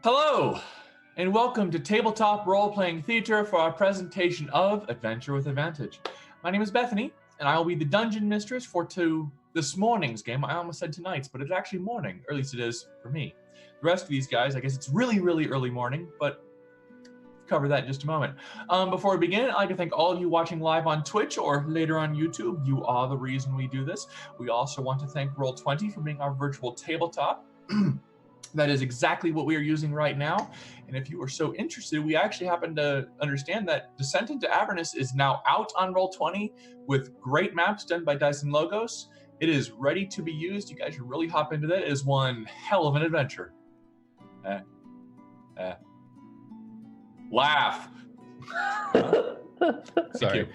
Hello, and welcome to Tabletop Role-Playing Theater for our presentation of Adventure with Advantage. My name is Bethany, and I will be the Dungeon Mistress for this morning's game. I almost said tonight's, but it's actually morning, or at least it is for me. The rest of these guys, I guess it's really, really early morning, but we'll cover that in just a moment. Before we begin, I'd like to thank all of you watching live on Twitch or later on YouTube. You are the reason we do this. We also want to thank Roll20 for being our virtual tabletop. That is exactly what we are using right now. And if you are so interested, we actually happen to understand that Descent into Avernus is now out on Roll20 with great maps done by Dice and Logos. It is ready to be used. You guys should really hop into that. It is one hell of an adventure. Laugh. Sorry.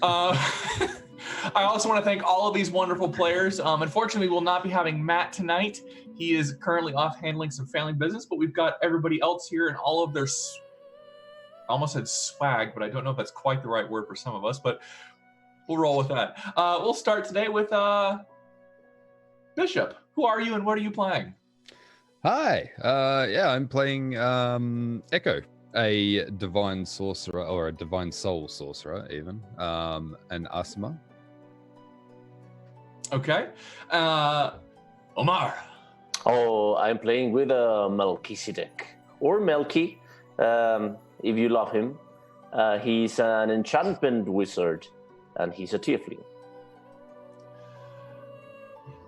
I also want to thank all of these wonderful players. Unfortunately, we will not be having Matt tonight. He is currently off handling some family business, but we've got everybody else here and all of their, I almost said swag, but I don't know if that's quite the right word for some of us, but we'll roll with that. We'll start today with Bishop. Who are you and what are you playing? Hi. I'm playing Echo, a divine sorcerer, or a divine soul sorcerer even, and Asma. Okay. Omar. Oh, I'm playing with Melchizedek, or Melky, if you love him. He's an enchantment wizard, and he's a tiefling.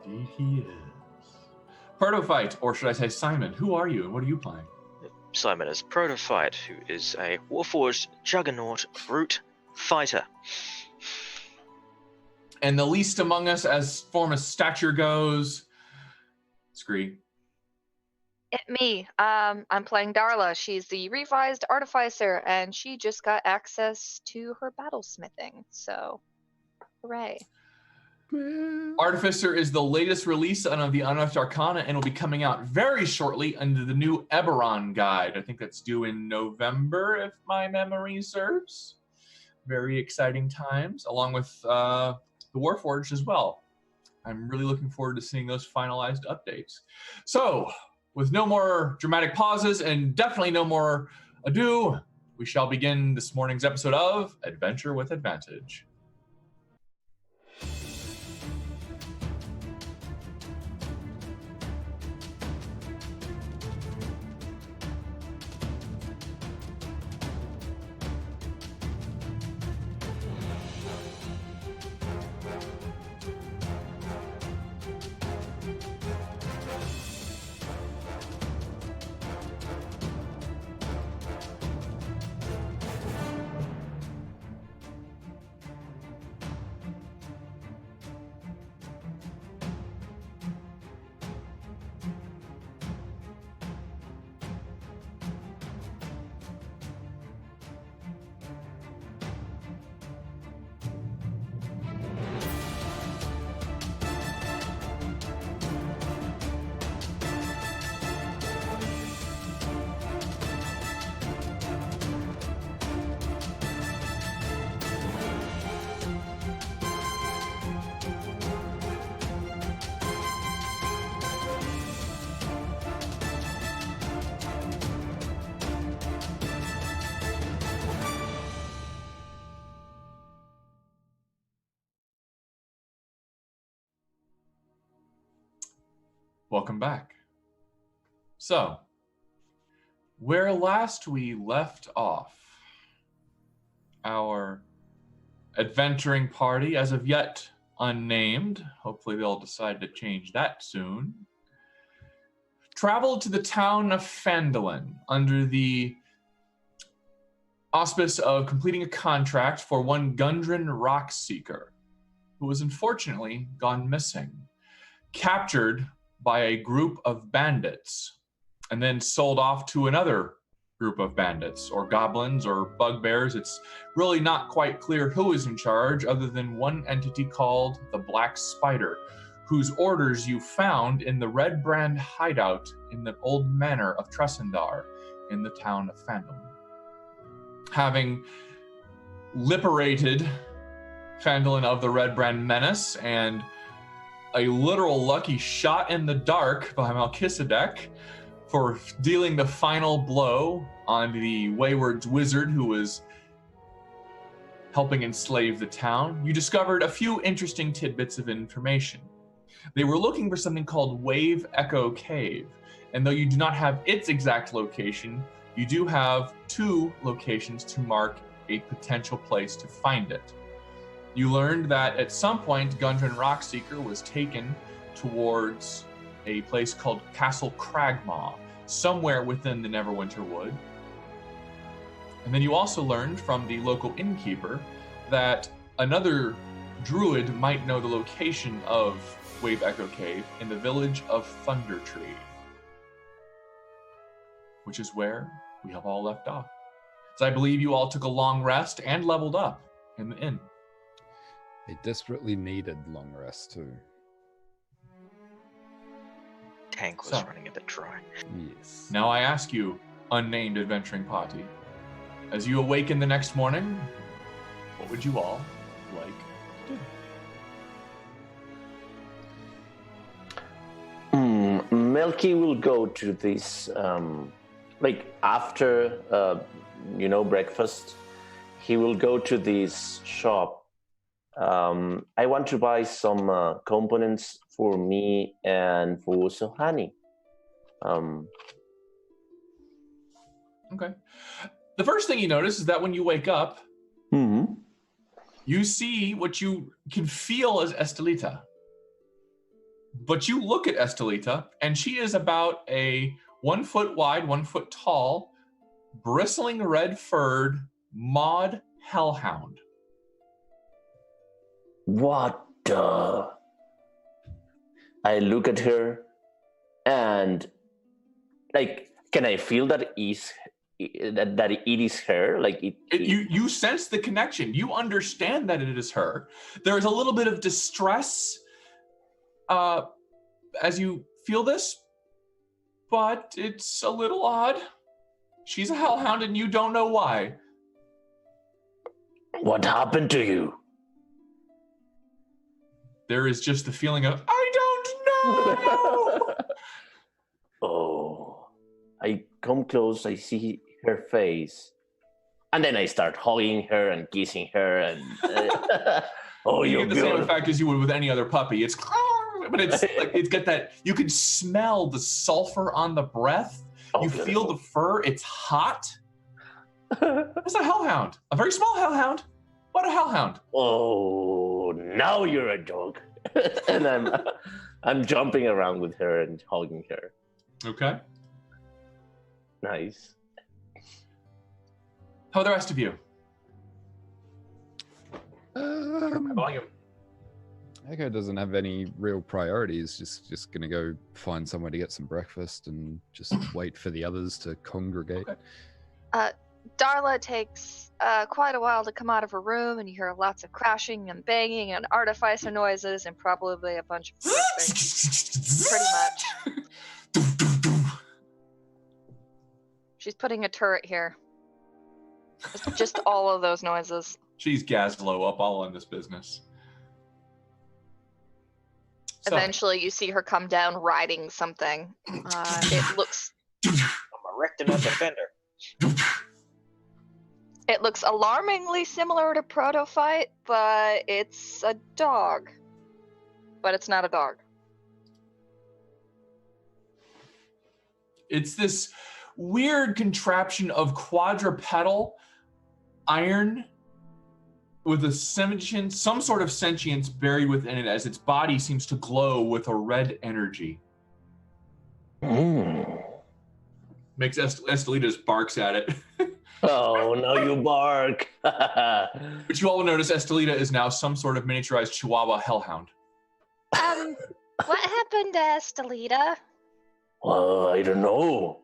Indeed he is. Protophyte, or should I say Simon, who are you and what are you playing? Simon is Protophyte, who is a Warforged Juggernaut Brute Fighter. And the least among us as form of stature goes, Scree. Me. I'm playing Darla. She's the revised artificer, and she just got access to her battlesmithing. So, hooray! Artificer is the latest release of the Unearthed Arcana and will be coming out very shortly under the new Eberron guide. I think that's due in November, if my memory serves. Very exciting times, along with the Warforged as well. I'm really looking forward to seeing those finalized updates. So, with no more dramatic pauses and definitely no more ado, we shall begin this morning's episode of Adventure with Advantage. Welcome back. So, where last we left off, our adventuring party, as of yet unnamed, hopefully they'll decide to change that soon, traveled to the town of Phandalin under the auspice of completing a contract for one Gundren Rockseeker, who was unfortunately gone missing, captured by a group of bandits, and then sold off to another group of bandits, or goblins, or bugbears. It's really not quite clear who is in charge, other than one entity called the Black Spider, whose orders you found in the Red Brand hideout in the old manor of Tressendar in the town of Phandalin. Having liberated Phandalin of the Red Brand menace and a literal lucky shot in the dark by Melchizedek, for dealing the final blow on the wayward wizard who was helping enslave the town, you discovered a few interesting tidbits of information. They were looking for something called Wave Echo Cave, and though you do not have its exact location, you do have 2 locations to mark a potential place to find it. You learned that at some point, Gundren Rockseeker was taken towards a place called Castle Cragmaw, somewhere within the Neverwinter Wood. And then you also learned from the local innkeeper that another druid might know the location of Wave Echo Cave in the village of Thunder Tree, which is where we have all left off. So I believe you all took a long rest and leveled up in the inn. A desperately needed long rest too. Tank was running a bit dry. Yes. Now I ask you, unnamed adventuring party, as you awaken the next morning, what would you all like to do? Melky will go to this, after, breakfast, he will go to this shop. I want to buy some components for me and for Sohani. Okay. The first thing you notice is that when you wake up, you see what you can feel as Estelita. But you look at Estelita, and she is about a 1 foot wide, 1 foot tall, bristling red-furred Maud hellhound. What the? I look at her, and can I feel that it is her? You sense the connection. You understand that it is her. There is a little bit of distress as you feel this, but it's a little odd. She's a hellhound, and you don't know why. What happened to you? There is just the feeling of, I don't know! Oh, I come close, I see her face, and then I start hugging her and kissing her, and oh, you you're get the same beautiful. effect as you would with any other puppy. It's, but it's like it's got that. You can smell the sulfur on the breath. Oh, you beautiful. feel the fur. It's hot. It's a hellhound, a very small hellhound. What a hellhound! Oh, now you're a dog, and I'm jumping around with her and hugging her. Okay. Nice. How are the rest of you? Volume. Echo doesn't have any real priorities. Just gonna go find somewhere to get some breakfast and just wait for the others to congregate. Okay. Darla takes quite a while to come out of her room, and you hear lots of crashing and banging and artificer noises and probably a bunch of things. Pretty much. She's putting a turret here. Just all of those noises. She's Gazlow up all in this business. So, Eventually, you see her come down riding something. It looks. I'm erecting a defender. It looks alarmingly similar to Protophyte, but it's a dog. But it's not a dog. it's this weird contraption of quadrupedal iron with a sentience, some sort of sentience buried within it as its body seems to glow with a red energy. Makes Estelita barks at it. Oh, now you bark. But you all notice Estelita is now some sort of miniaturized Chihuahua hellhound. What happened to Estelita? Well, I don't know.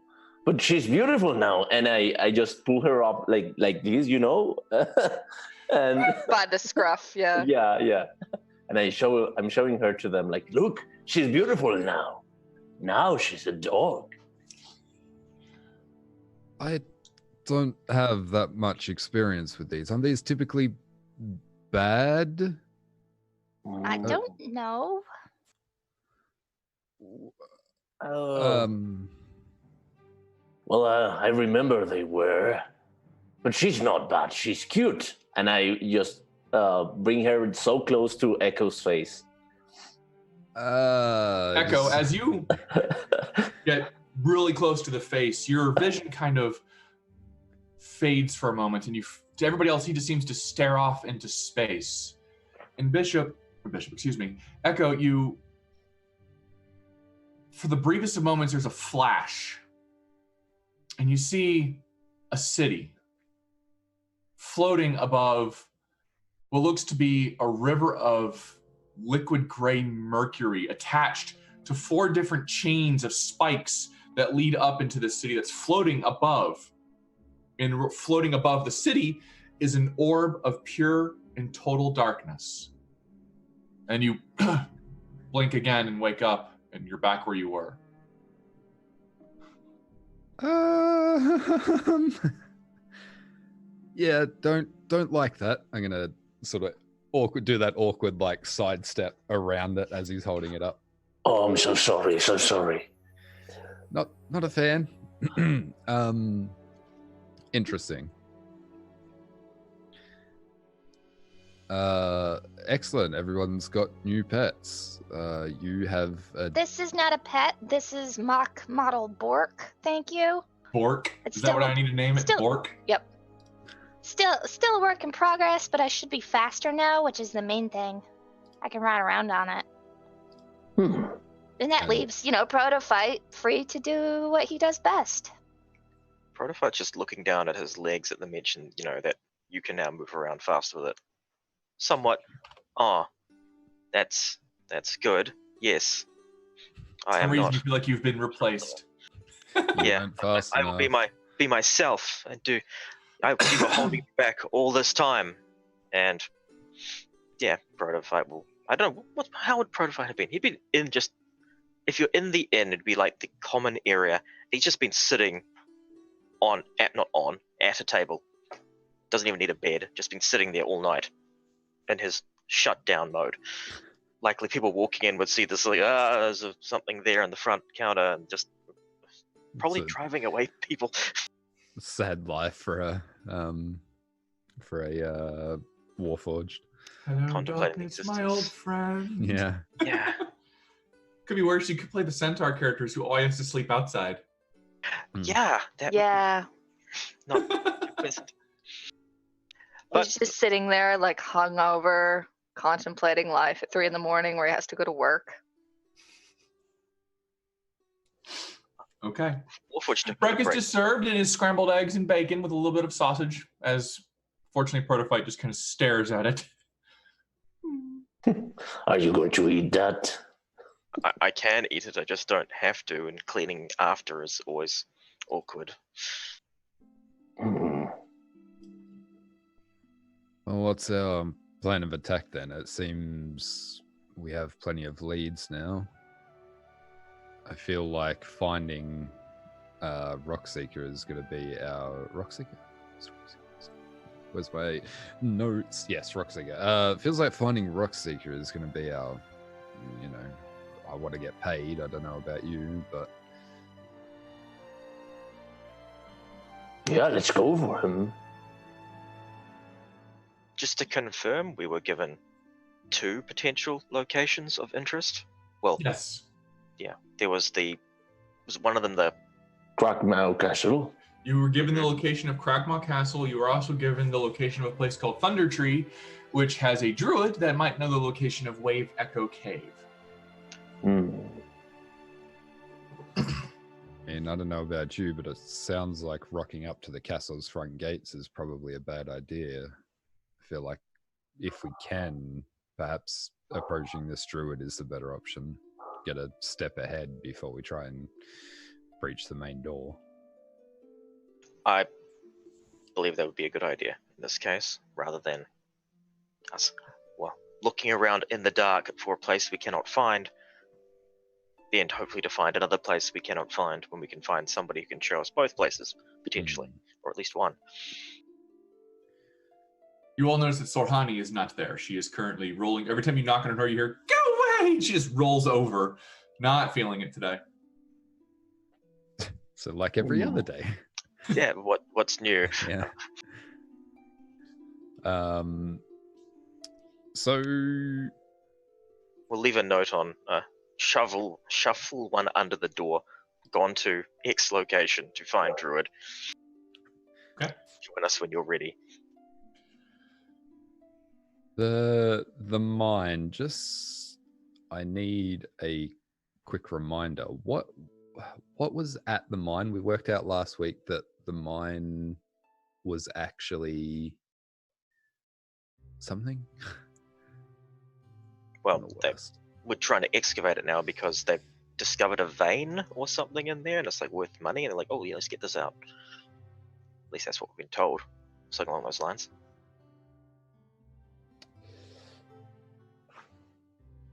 But she's beautiful now. And I just pull her up like this, you know? And By the scruff, yeah. yeah. And I'm showing her to them like, look, she's beautiful now. Now she's a dog. I don't have that much experience with these. Aren't these typically bad? I don't know. Well, I remember they were. But she's not bad. She's cute. And I just bring her so close to Echo's face. Echo, as you get really close to the face, your vision kind of fades for a moment, and to everybody else, he just seems to stare off into space. And Echo, for the briefest of moments, there's a flash, and you see a city floating above what looks to be a river of liquid gray mercury attached to 4 different chains of spikes that lead up into the city that's floating above. And floating above the city is an orb of pure and total darkness. And you blink again and wake up, and you're back where you were. Yeah, don't like that. I'm gonna sort of do that awkward like sidestep around it as he's holding it up. Oh, I'm so sorry, so sorry. Not a fan. Interesting. Excellent. Everyone's got new pets. You have a... This is not a pet. This is mock model Bork. Thank you. Bork? Is that what I need to name it? Bork? Yep. Still a work in progress, but I should be faster now, which is the main thing. I can ride around on it. And that leaves, Protophyte free to do what he does best. Protophyte's just looking down at his legs at the mention, that you can now move around fast with it. Somewhat. That's good. Yes. I am not. You feel like you've been replaced. Yeah. I will be myself and do. You were holding me back all this time, and yeah, Protophyte will. I don't know how would Protophyte have been. He'd been in just. If you're in the inn, it'd be like the common area. He's just been sitting at a table. Doesn't even need a bed. Just been sitting there all night, in his shutdown mode. Likely, people walking in would see this like, there's something there in the front counter, and just probably driving away people. Sad life for a Warforged. Hello, darkness, my old friend. Yeah. Yeah. Could be worse. You could play the centaur characters who always have to sleep outside. Yeah. Yeah. Not pleasant. But he's just sitting there, like hungover, contemplating life at 3 a.m, where he has to go to work. Okay. Breakfast is served and is scrambled eggs and bacon with a little bit of sausage, as fortunately Protophyte just kind of stares at it. Are you going to eat that? I can eat it, I just don't have to, and cleaning after is always awkward. Hmm. Well, what's our plan of attack then? It seems we have plenty of leads now. I feel like finding Rockseeker is going to be our... Rockseeker? Where's my notes? Yes, Rockseeker. Feels like finding Rockseeker is going to be our, I want to get paid. I don't know about you, but... Yeah, let's go for him. Just to confirm, we were given 2 potential locations of interest. Well, yes. Yeah, there was one of them the Crackmouth Castle. You were given the location of Crackmaw Castle. You were also given the location of a place called Thunder Tree, which has a druid that might know the location of Wave Echo Cave. And I don't know about you, but it sounds like rocking up to the castle's front gates is probably a bad idea. I feel like if we can, perhaps approaching this druid is the better option. Get a step ahead before we try and breach the main door. I believe that would be a good idea in this case, rather than us, looking around in the dark for a place we cannot find, then hopefully to find another place we cannot find when we can find somebody who can show us both places, potentially, or at least one. You all notice that Sorhani is not there. She is currently rolling. Every time you knock on her door, you hear, "Go away!" She just rolls over, not feeling it today. So like every other day. Yeah, what's new? Yeah. So We'll leave a note on shuffle one under the door. Gone to X location to find Druid. Okay. Join us when you're ready. the mine, just I need a quick reminder. What was at the mine? We worked out last week that the mine was actually something. Well, The they worst. we're trying to excavate it now because they've discovered a vein or something in there, and it's like worth money. And they're like, "Oh yeah, let's get this out." At least that's what we've been told. Something along those lines.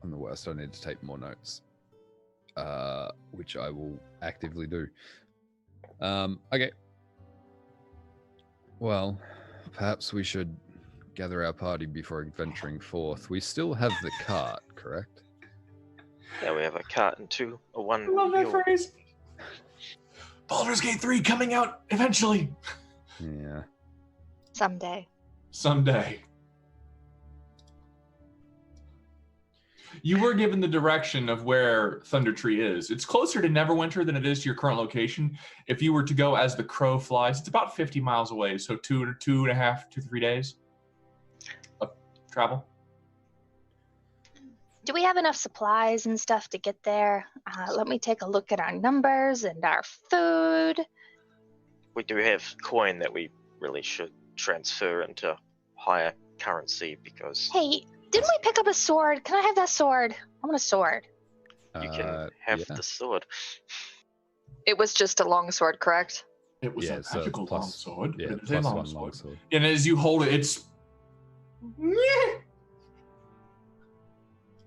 I'm the worst. I need to take more notes, which I will actively do. Okay. Well, perhaps we should gather our party before venturing forth. We still have the cart, correct? Yeah, we have a cart and one. I love that mule. phrase. Baldur's Gate 3 coming out eventually. Yeah. Someday. Someday. You were given the direction of where Thunder Tree is. It's closer to Neverwinter than it is to your current location. If you were to go as the crow flies, it's about 50 miles away, so 2.5 to 3 days of travel. Do we have enough supplies and stuff to get there? Let me take a look at our numbers and our food. We do have coin that we really should transfer into higher currency because Hey, didn't we pick up a sword? Can I have that sword? I want a sword. you can have yeah. the sword. It was just a long sword, correct? It was Yeah, a it's a magical plus- longsword. Yeah, It is a plus one longsword. longsword. And as you hold it, it's...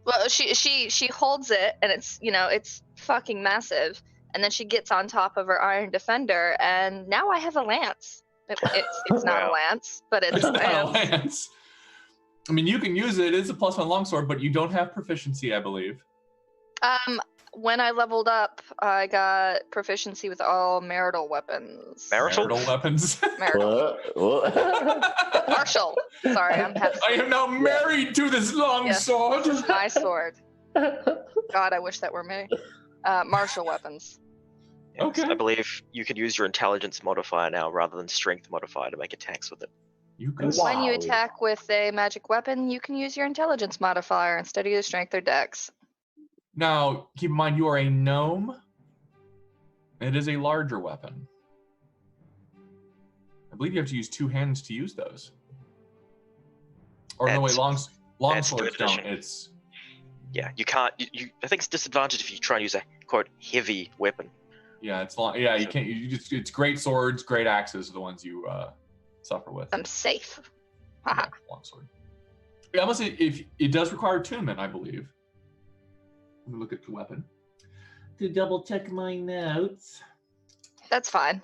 Well, she holds it, and it's fucking massive. And then she gets on top of her iron defender, and now I have a lance. It's not a Wow. lance, but it's It's a not a lance. lance. I mean, you can use it. It is a +1 longsword, but you don't have proficiency, I believe. When I leveled up, I got proficiency with all marital weapons. Marital? weapons. Marital. What? Partial. Sorry, I'm half. I am now married to this longsword. This is my sword. God, I wish that were me. Martial weapons. Yes, Okay. I believe you can use your intelligence modifier now rather than strength modifier to make attacks with it. You could. Wow. When you attack with a magic weapon, you can use your intelligence modifier instead of your strength or dex. Now, keep in mind, you are a gnome. It is a larger weapon. I believe you have to use 2 hands to use those. Or no, wait, That's longswords third don't. edition. It's Yeah, you can't. I think it's disadvantage if you try and use a quote heavy weapon. yeah, it's long. Yeah, you can't. It's great swords, great axes are the ones you suffer with. I'm safe. Yeah, Haha. longsword. Yeah, I must say, if it does require attunement, I believe. Let me look at the weapon to double check my notes. That's fine.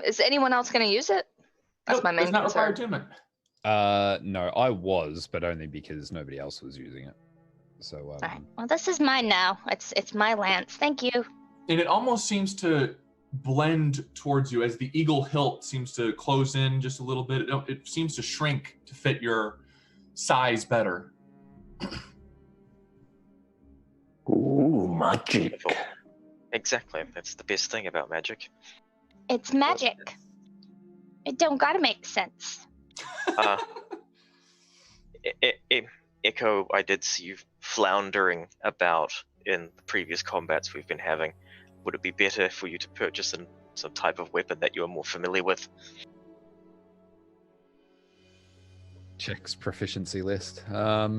Is anyone else going to use it? That's Nope, my main does not require concern. attunement. No, I was, but only because nobody else was using it. So All right. Well, this is mine now. It's my lance. Thank you. And it almost seems to blend towards you as the eagle hilt seems to close in just a little bit. It seems to shrink to fit your size better. Ooh, magic. Exactly. That's the best thing about magic. It's magic. It don't gotta make sense. Echo, I did see you floundering about in the previous combats we've been having. Would it be better for you to purchase some type of weapon that you are more familiar with? checks proficiency list. No.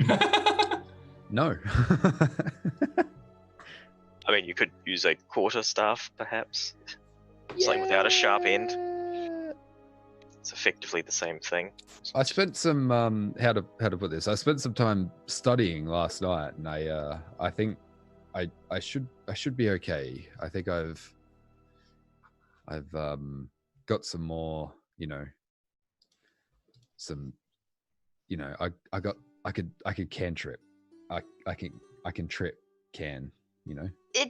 I mean, you could use a quarterstaff, perhaps. Something without a sharp end. It's effectively the same thing. I spent some how to put this. I spent some time studying last night, and I think I should be okay. I think I've got some more, I could cantrip. I can trip can.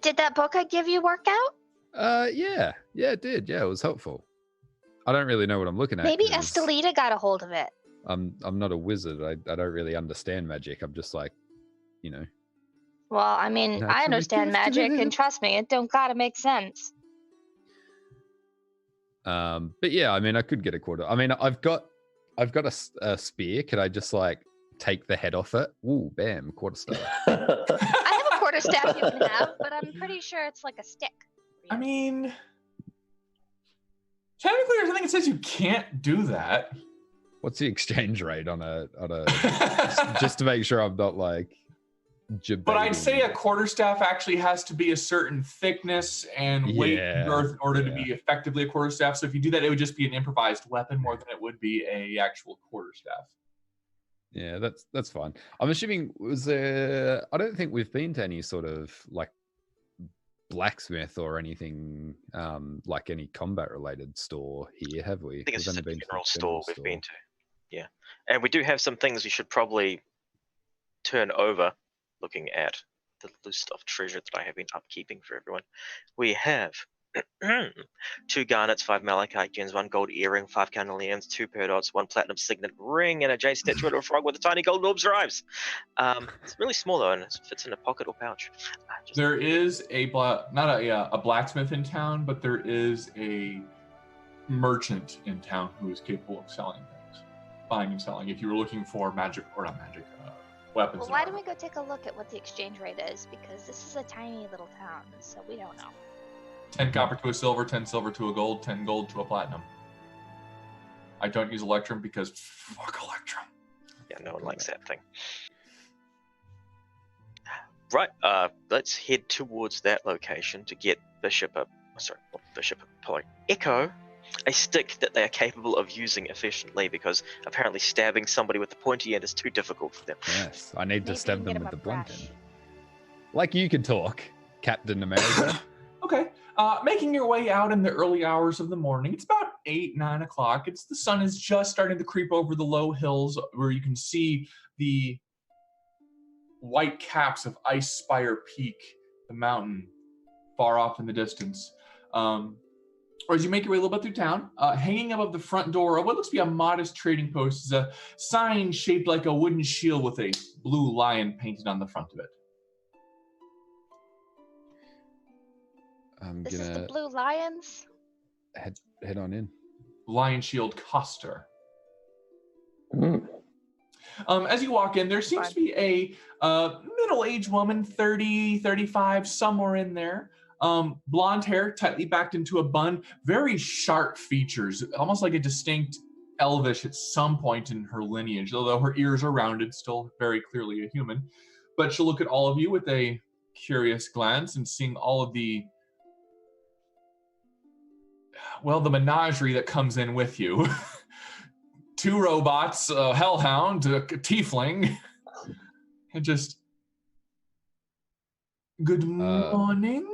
Did that book I give you work out? Yeah, it did. Yeah, it was helpful. I don't really know what I'm looking at. Maybe 'cause Estelita got a hold of it. I'm not a wizard. I don't really understand magic. I'm just like, you know. Well, I mean, I Naturally understand magic, and gifted. trust me, it don't gotta make sense. But yeah, I mean, I could get a quarter. I mean, I've got a spear. Could I just like take the head off it? Ooh, bam, quarterstaff. I have a quarterstaff you can have, but I'm pretty sure it's like a stick. I mean, technically, there's nothing that says you can't do that. What's the exchange rate on a just to make sure I'm not like. But I'd say a quarterstaff actually has to be a certain thickness and weight and girth in order to be effectively a quarterstaff. So if you do that, it would just be an improvised weapon more than it would be a actual quarterstaff. Yeah, that's fine. I'm assuming I don't think we've been to any sort of like blacksmith or anything like any combat related store here, have we? I think it's We've just only a been to general the store we've been to. Yeah, and we do have some things we should probably turn over. Looking at the list of treasure that I have been upkeeping for everyone, we have 2 garnets, 5 malachite gems, 1 gold earring, 5 carnelians, 2 peridots, 1 platinum signet ring, and a jade statuette of a frog with a tiny gold orbs arrives. It's really small though, and it fits in a pocket or pouch. There is not a blacksmith in town, but there is a merchant in town who is capable of selling things, buying and selling. If you were looking for magic or not magic. Weapons. Well, why don't we go take a look at what the exchange rate is? Because this is a tiny little town, so we don't know. 10 copper to a silver, 10 silver to a gold, 10 gold to a platinum. I don't use Electrum because fuck Electrum. Yeah, no one likes that thing. Right, let's head towards that location to get Echo a stick that they are capable of using efficiently, because apparently stabbing somebody with the pointy end is too difficult for them. Yes, I need to Maybe stab you can them get with the him a blunt brush. end. Like you can talk, Captain America. Okay. Making your way out in the early hours of the morning. It's about 8, 9 o'clock. The sun is just starting to creep over the low hills where you can see the white caps of Ice Spire Peak, the mountain, far off in the distance. Or as you make your way a little bit through town, hanging above the front door of what looks to be a modest trading post is a sign shaped like a wooden shield with a blue lion painted on the front of it. This is the Blue Lions? Head on in. Lion Shield Coster. Mm. As you walk in, there seems to be a middle-aged woman, 30, 35, somewhere in there. Blonde hair, tightly backed into a bun, very sharp features, almost like a distinct elvish at some point in her lineage, although her ears are rounded, still very clearly a human. But she'll look at all of you with a curious glance and seeing all of the menagerie that comes in with you. 2 robots, a hellhound, a tiefling, and just, good morning.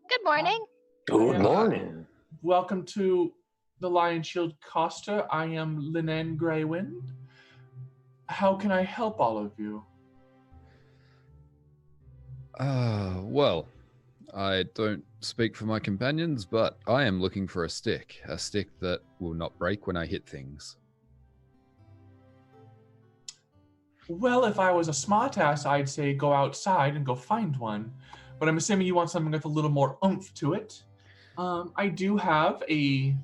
Good morning. Good morning. Welcome to the Lion Shield Costa. I am Linnen Greywind. How can I help all of you? Well, I don't speak for my companions, but I am looking for a stick that will not break when I hit things. Well, if I was a smartass, I'd say go outside and go find one. But I'm assuming you want something with a little more oomph to it. I do have a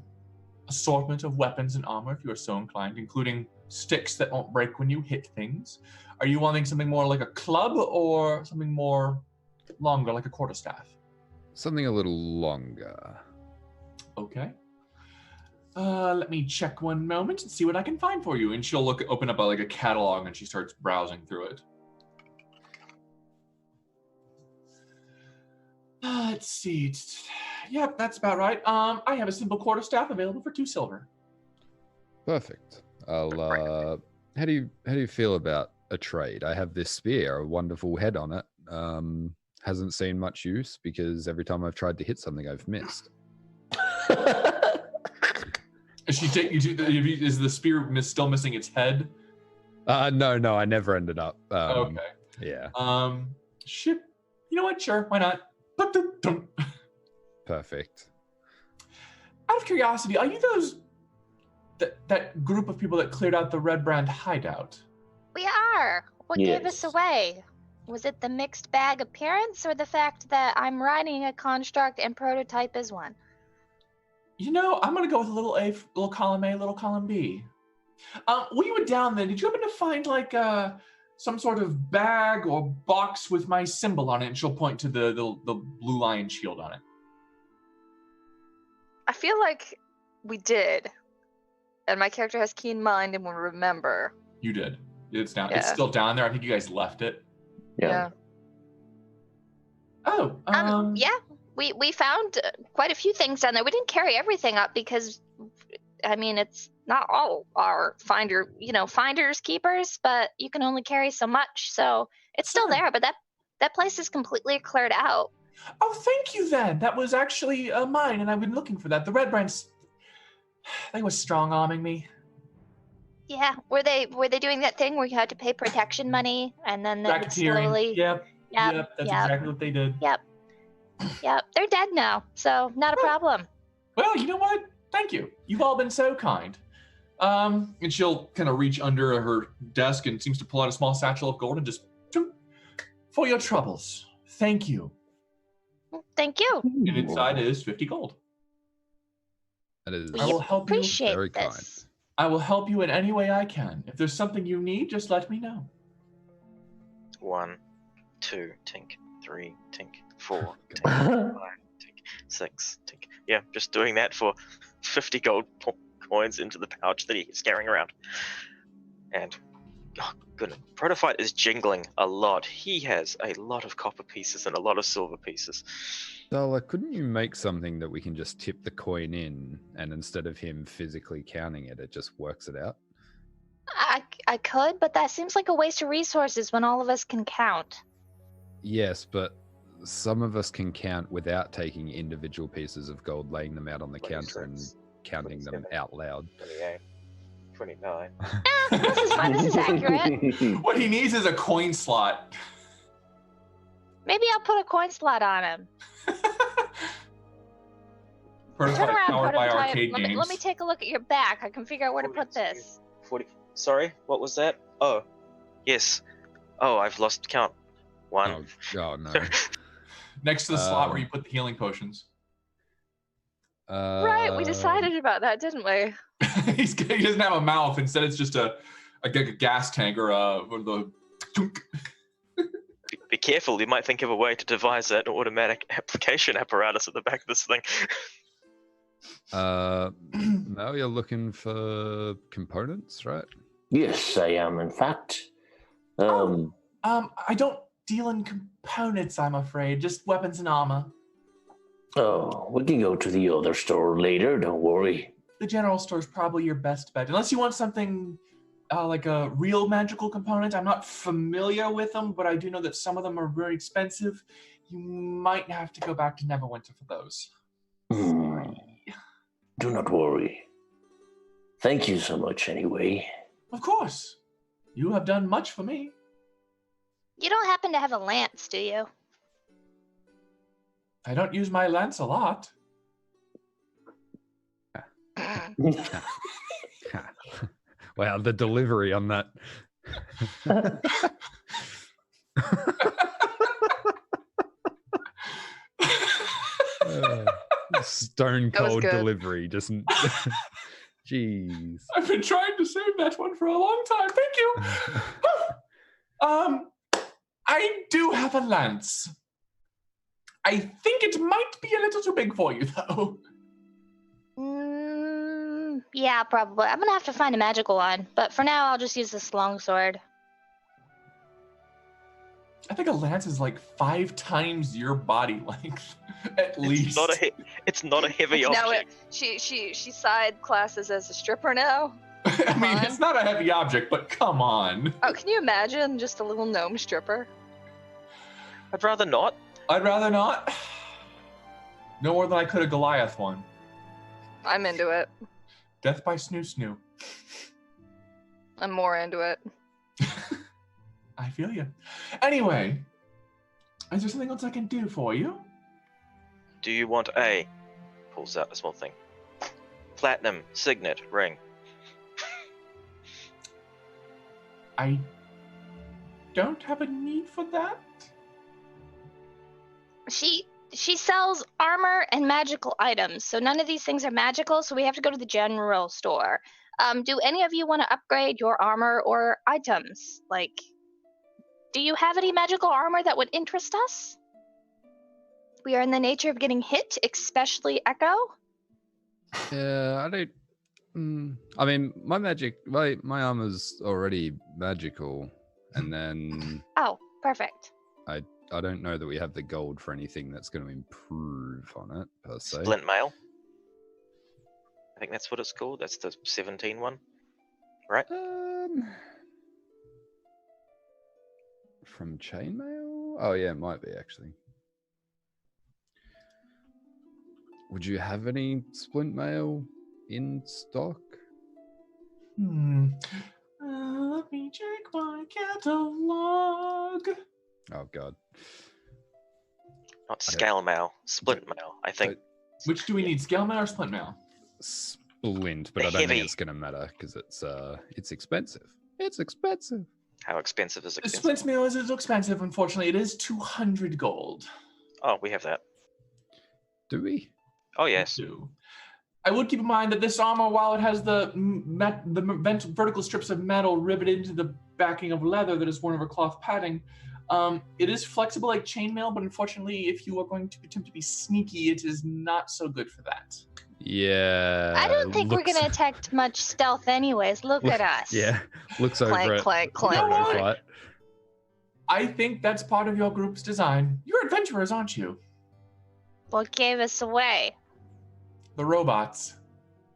assortment of weapons and armor, if you are so inclined, including sticks that won't break when you hit things. Are you wanting something more like a club or something more longer, like a quarterstaff? Something a little longer. Okay. Let me check one moment and see what I can find for you. And she'll open up a catalog, and she starts browsing through it. Let's see. Yep, that's about right. I have a simple quarterstaff available for 2 silver. Perfect. How do you feel about a trade? I have this spear, a wonderful head on it. Hasn't seen much use because every time I've tried to hit something, I've missed. Is the spear still missing its head? No, I never ended up. Okay. Yeah. Shit. You know what? Sure, why not? Perfect. Out of curiosity, are you those that group of people that cleared out the Red Brand hideout? We are. What gave us Yes. away? Was it the mixed bag appearance or the fact that I'm riding a construct and prototype is one? You know, I'm gonna go with a little A, little column A, little column B. When you were down there, did you happen to find like some sort of bag or box with my symbol on it? And she'll point to the blue lion shield on it. I feel like we did, and my character has keen mind and will remember. You did. It's down. Yeah. It's still down there. I think you guys left it. Yeah. Oh. Yeah. We found quite a few things down there. We didn't carry everything up because, I mean, it's not all our finders keepers, but you can only carry so much. So it's still Sure. there, but that place is completely cleared out. Oh, thank you then. That was actually mine, and I've been looking for that. The Red Brands, they were strong-arming me. Yeah. Were they doing that thing where you had to pay protection money and then they would Racketeering. slowly? Yep. That's exactly what they did. Yep. They're dead now, so not a problem. Well, you know what? Thank you. You've all been so kind. And she'll kind of reach under her desk and seems to pull out a small satchel of gold and just, for your troubles. Thank you. Thank you. And inside is 50 gold. That is I will help you. Appreciate Very kind. this. I will help you in any way I can. If there's something you need, just let me know. 1, 2, tink. 3, tink. 4, tink. 5, tink. 6, tink. Yeah, just doing that for 50 gold coins into the pouch that he's carrying around. And, oh goodness, Protofight is jingling a lot. He has a lot of copper pieces and a lot of silver pieces. Darla, couldn't you make something that we can just tip the coin in, and instead of him physically counting it, it just works it out? I could, but that seems like a waste of resources when all of us can count. Yes, but some of us can count without taking individual pieces of gold, laying them out on the counter and 26, counting them 27, out loud. 28, 29. This is fine. This is accurate. What he needs is a coin slot. Maybe I'll put a coin slot on him. Turn Prototype around, powered by prototype. arcade games. Let me take a look at your back. I can figure out where to put 42, this. 40. Sorry, what was that? Oh, yes. Oh, I've lost count. 1. Oh no. Next to the slot where you put the healing potions. Right, we decided about that, didn't we? He doesn't have a mouth. Instead, it's just a gas tank or the. Be careful, you might think of a way to devise that automatic application apparatus at the back of this thing. Now you're looking for components, right? Yes, I am, in fact. I don't deal in components, I'm afraid. Just weapons and armor. Oh, we can go to the other store later, don't worry. The general store is probably your best bet, unless you want something like a real magical component. I'm not familiar with them, but I do know that some of them are very expensive. You might have to go back to Neverwinter for those. Do not worry. Thank you so much anyway. Of course. You have done much for me. You don't happen to have a lance, do you? I don't use my lance a lot. Wow, the delivery on that. Stone That was cold good. delivery, just jeez. I've been trying to save that one for a long time. Thank you. I do have a lance. I think it might be a little too big for you, though. Yeah, probably. I'm gonna have to find a magical one, but for now, I'll just use this longsword. I think a lance is like 5 times your body length, at least. It's not a heavy No, object. she side classes as a stripper now. I mean, on. it's not a heavy object, but come on. Oh, can you imagine just a little gnome stripper? I'd rather not. I'd rather not. No more than I could a Goliath one. I'm into it. Death by snoo snoo. I'm more into it. I feel you. Anyway, is there something else I can do for you? Do you want a... Pulls out a small thing. Platinum signet ring. I don't have a need for that. She sells armor and magical items, so none of these things are magical, so we have to go to the general store. Do any of you want to upgrade your armor or items? Like, do you have any magical armor that would interest us? We are in the nature of getting hit, especially Echo. Yeah, I don't. I mean, my armor's already magical, and then Oh, perfect. I don't know that we have the gold for anything that's going to improve on it per se. Splint mail. I think that's what it's called. That's the 17 one, right? From chainmail? Oh yeah, it might be actually. Would you have any splint mail in stock? Let me check my catalog. Oh god. Not scale mail, splint mail. I think. Which do we need, scale mail or splint mail? Splint, but I don't think it's going to matter because it's expensive. It's expensive. How expensive is it? Splint mail is expensive, unfortunately. It is 200 gold. Oh, we have that. Do we? Oh yes. I would keep in mind that this armor, while it has the vertical strips of metal riveted into the backing of leather that is worn over cloth padding, it is flexible like chainmail, but unfortunately, if you are going to attempt to be sneaky, it is not so good for that. Yeah. I don't think we're going to attack much stealth anyways. Look at us. Yeah. Looks Clank, over clank, it. clank. I think that's part of your group's design. You're adventurers, aren't you? What gave us away? The robots.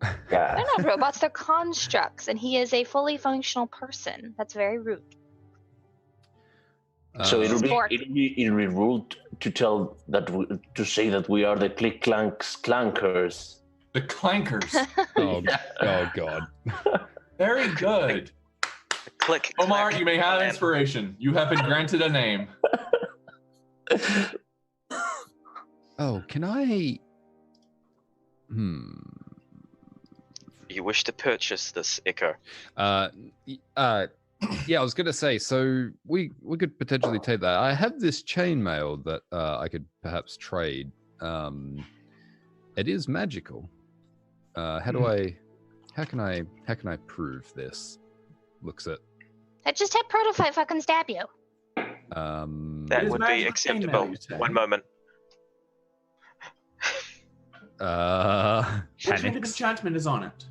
Yeah. They're not robots, they're constructs, and he is a fully functional person. That's very rude. So it'll Spork. be ruled to say that we are the clankers. The clankers. Oh god. Very good. Click. Omar, clack, you may have clan. inspiration. You have been granted a name. Oh, can I? You wish to purchase this Echo? Yeah, I was gonna say. So we could potentially take that. I have this chainmail that I could perhaps trade. It is magical. How can I prove this? Looks at. I just had Protofight fucking stab you. That is would be magical acceptable. chainmail, you say? One moment. What kind of Panics. enchantment is on it?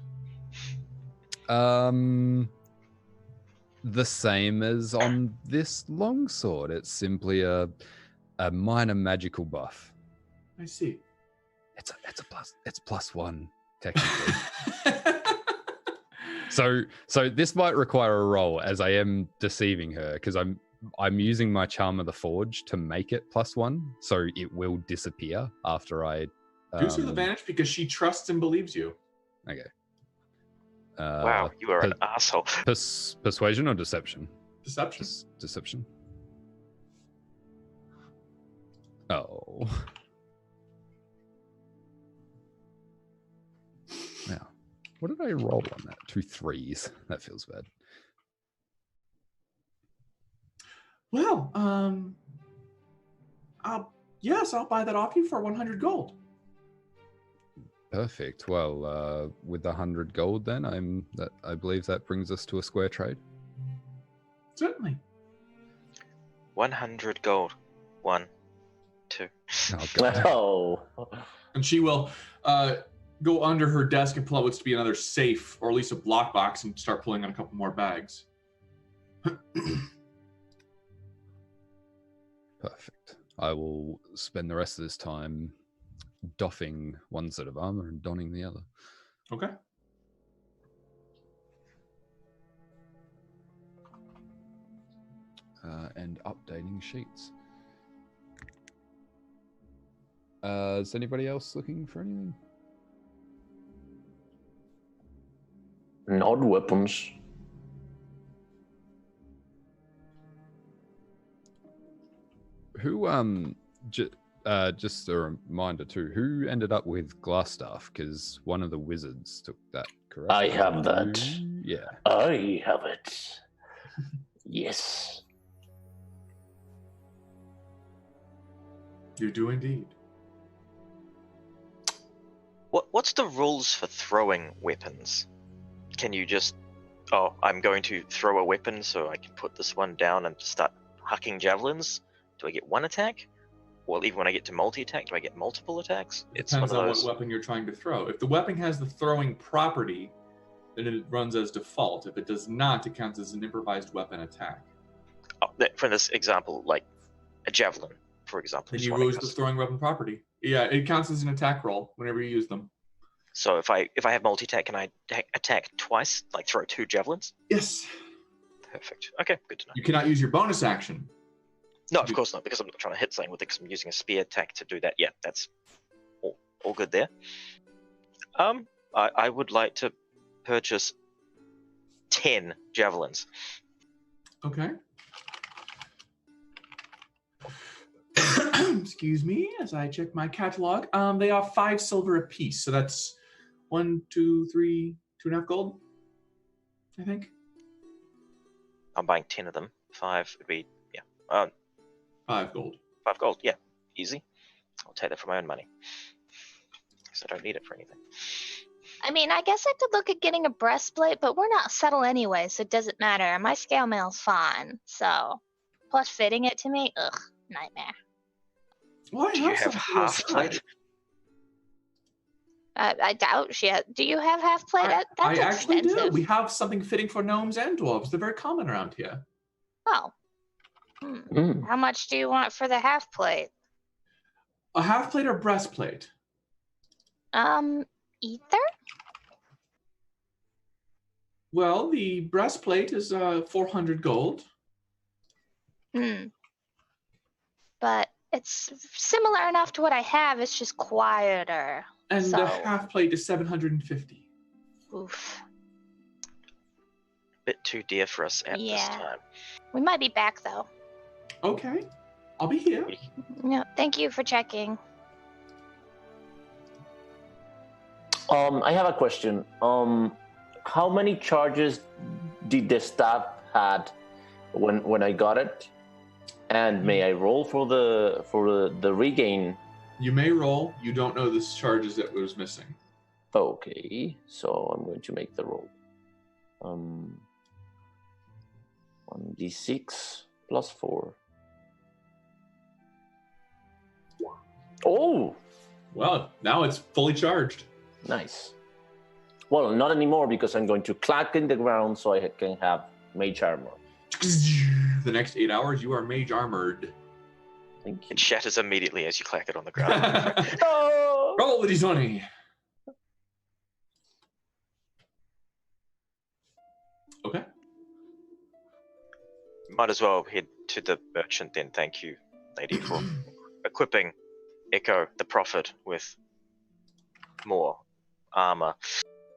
The same as on this longsword. It's simply a minor magical buff. I see. It's +1 technically. So this might require a roll, as I am deceiving her because I'm using my Charm of the Forge to make it +1, so it will disappear after I. Use with advantage because she trusts and believes you. Okay. Wow, you are an asshole. Persuasion or deception? Deception. Deception. Oh. Now, what did I roll on that? 2 3s. That feels bad. Well, I'll buy that off you for 100 gold. Perfect. Well, with 100 gold, then I believe that brings us to a square trade. Certainly. 100 gold. 1, 2. Oh god. Oh. And she will go under her desk and pull out what's to be another safe, or at least a block box, and start pulling out a couple more bags. Perfect. I will spend the rest of this time doffing one set of armor and donning the other. Okay. And updating sheets. Is anybody else looking for anything? Not weapons. Who Just a reminder too. Who ended up with glass staff? Because one of the wizards took that. Correct. I have that. Yeah. I have it. Yes. You do indeed. What's the rules for throwing weapons? Can you just, I'm going to throw a weapon so I can put this one down and start hucking javelins? Do I get one attack? Well, even when I get to multi-attack, do I get multiple attacks? It depends on what weapon you're trying to throw. If the weapon has the throwing property, then it runs as default. If it does not, it counts as an improvised weapon attack. For this example, like a javelin, for example. Then you lose the throwing weapon property. Yeah, it counts as an attack roll whenever you use them. So if I have multi-attack, can I attack twice, like throw 2 javelins? Yes. Perfect. Okay, good to know. You cannot use your bonus action. No, of course not, because I'm not trying to hit something with it, because I'm using a spear attack to do that. Yeah, that's all good there. I would like to purchase 10 javelins. Okay. Excuse me, as I check my catalog. They are 5 silver apiece, so that's 1, 2, 3, 2.5 gold, I think. I'm buying 10 of them. 5 would be 5 gold. 5 gold, yeah, easy. I'll take that for my own money, because I don't need it for anything. I mean, I guess I could look at getting a breastplate, but we're not subtle anyway, so it doesn't matter. My scale mail's fine, so plus fitting it to me, ugh, nightmare. Well, Do you have half plate? I doubt she has. Do you have half plate? That's I actually expensive. do. We have something fitting for gnomes and dwarves. They're very common around here. Oh. How much do you want for the half plate? A half plate or breastplate? Either? Well, the breastplate is 400 gold. But it's similar enough to what I have. It's just quieter. And so. the half plate is 750. Oof. Bit too dear for us at this time. We might be back though. Okay, I'll be here. No, thank you for checking. I have a question. How many charges did the staff had when I got it? And may I roll for the regain? You may roll. You don't know the charges that was missing. Okay, so I'm going to make the roll. 1d6 plus 4. Oh! Well, now it's fully charged. Nice. Well, not anymore because I'm going to clack in the ground so I can have mage armor. The next 8 hours, you are mage armored. Thank you. It shatters immediately as you clack it on the ground. Oh! Roll the d20. Okay. Might as well head to the merchant then. Thank you, lady, for equipping Echo the Prophet with more armor.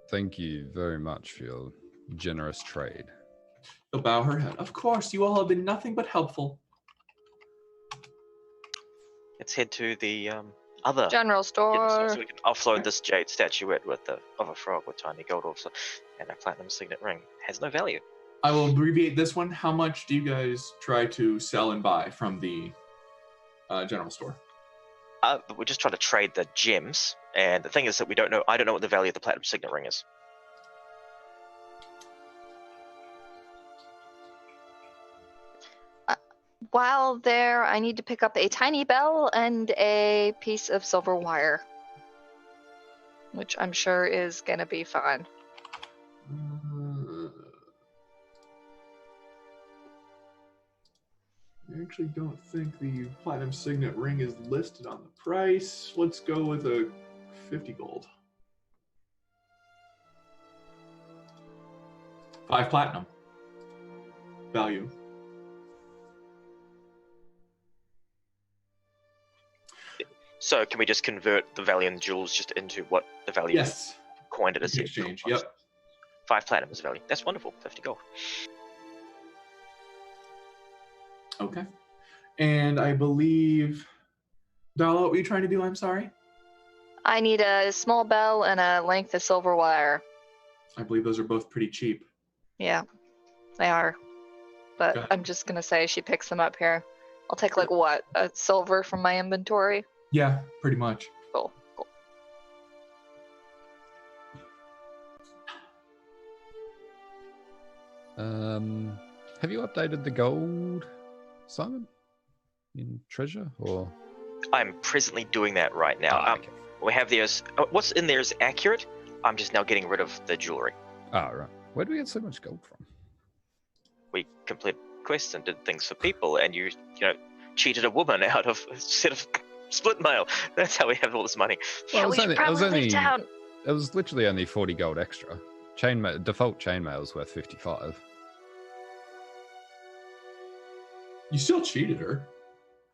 Thank you very much for your generous trade. She'll bow her head. Of course, you all have been nothing but helpful. Let's head to the other General store. so we can offload this jade statuette of a frog with tiny gold also, and a platinum signet ring. Has no value. I will abbreviate this one. How much do you guys try to sell and buy from the general store? We're just trying to trade the gems, and the thing is that I don't know what the value of the platinum signet ring is. While there, I need to pick up a tiny bell and a piece of silver wire, which I'm sure is gonna be fun. I actually don't think the platinum signet ring is listed on the price. Let's go with a 50 gold. 5 platinum. Value. So can we just convert the value in the jewels just into what the value Yes. coined it as? Exchange. Yep. 5 platinum is value. That's wonderful. 50 gold. Okay. And I believe Darla, what were you trying to do? I'm sorry. I need a small bell and a length of silver wire. I believe those are both pretty cheap. Yeah, they are. But Got it. I'm just gonna say she picks them up here. I'll take like what? A silver from my inventory? Yeah, pretty much. Cool. Have you updated the gold, Simon? In treasure or? I'm presently doing that right now. Okay. We have those. What's in there is accurate. I'm just now getting rid of the jewelry. Ah, right. Where do we get so much gold from? We completed quests and did things for people, and you cheated a woman out of a set of split mail. That's how we have all this money. Yeah, Well, we should probably leave town. It was literally only 40 gold extra. Default chainmail is worth 55. You still cheated her.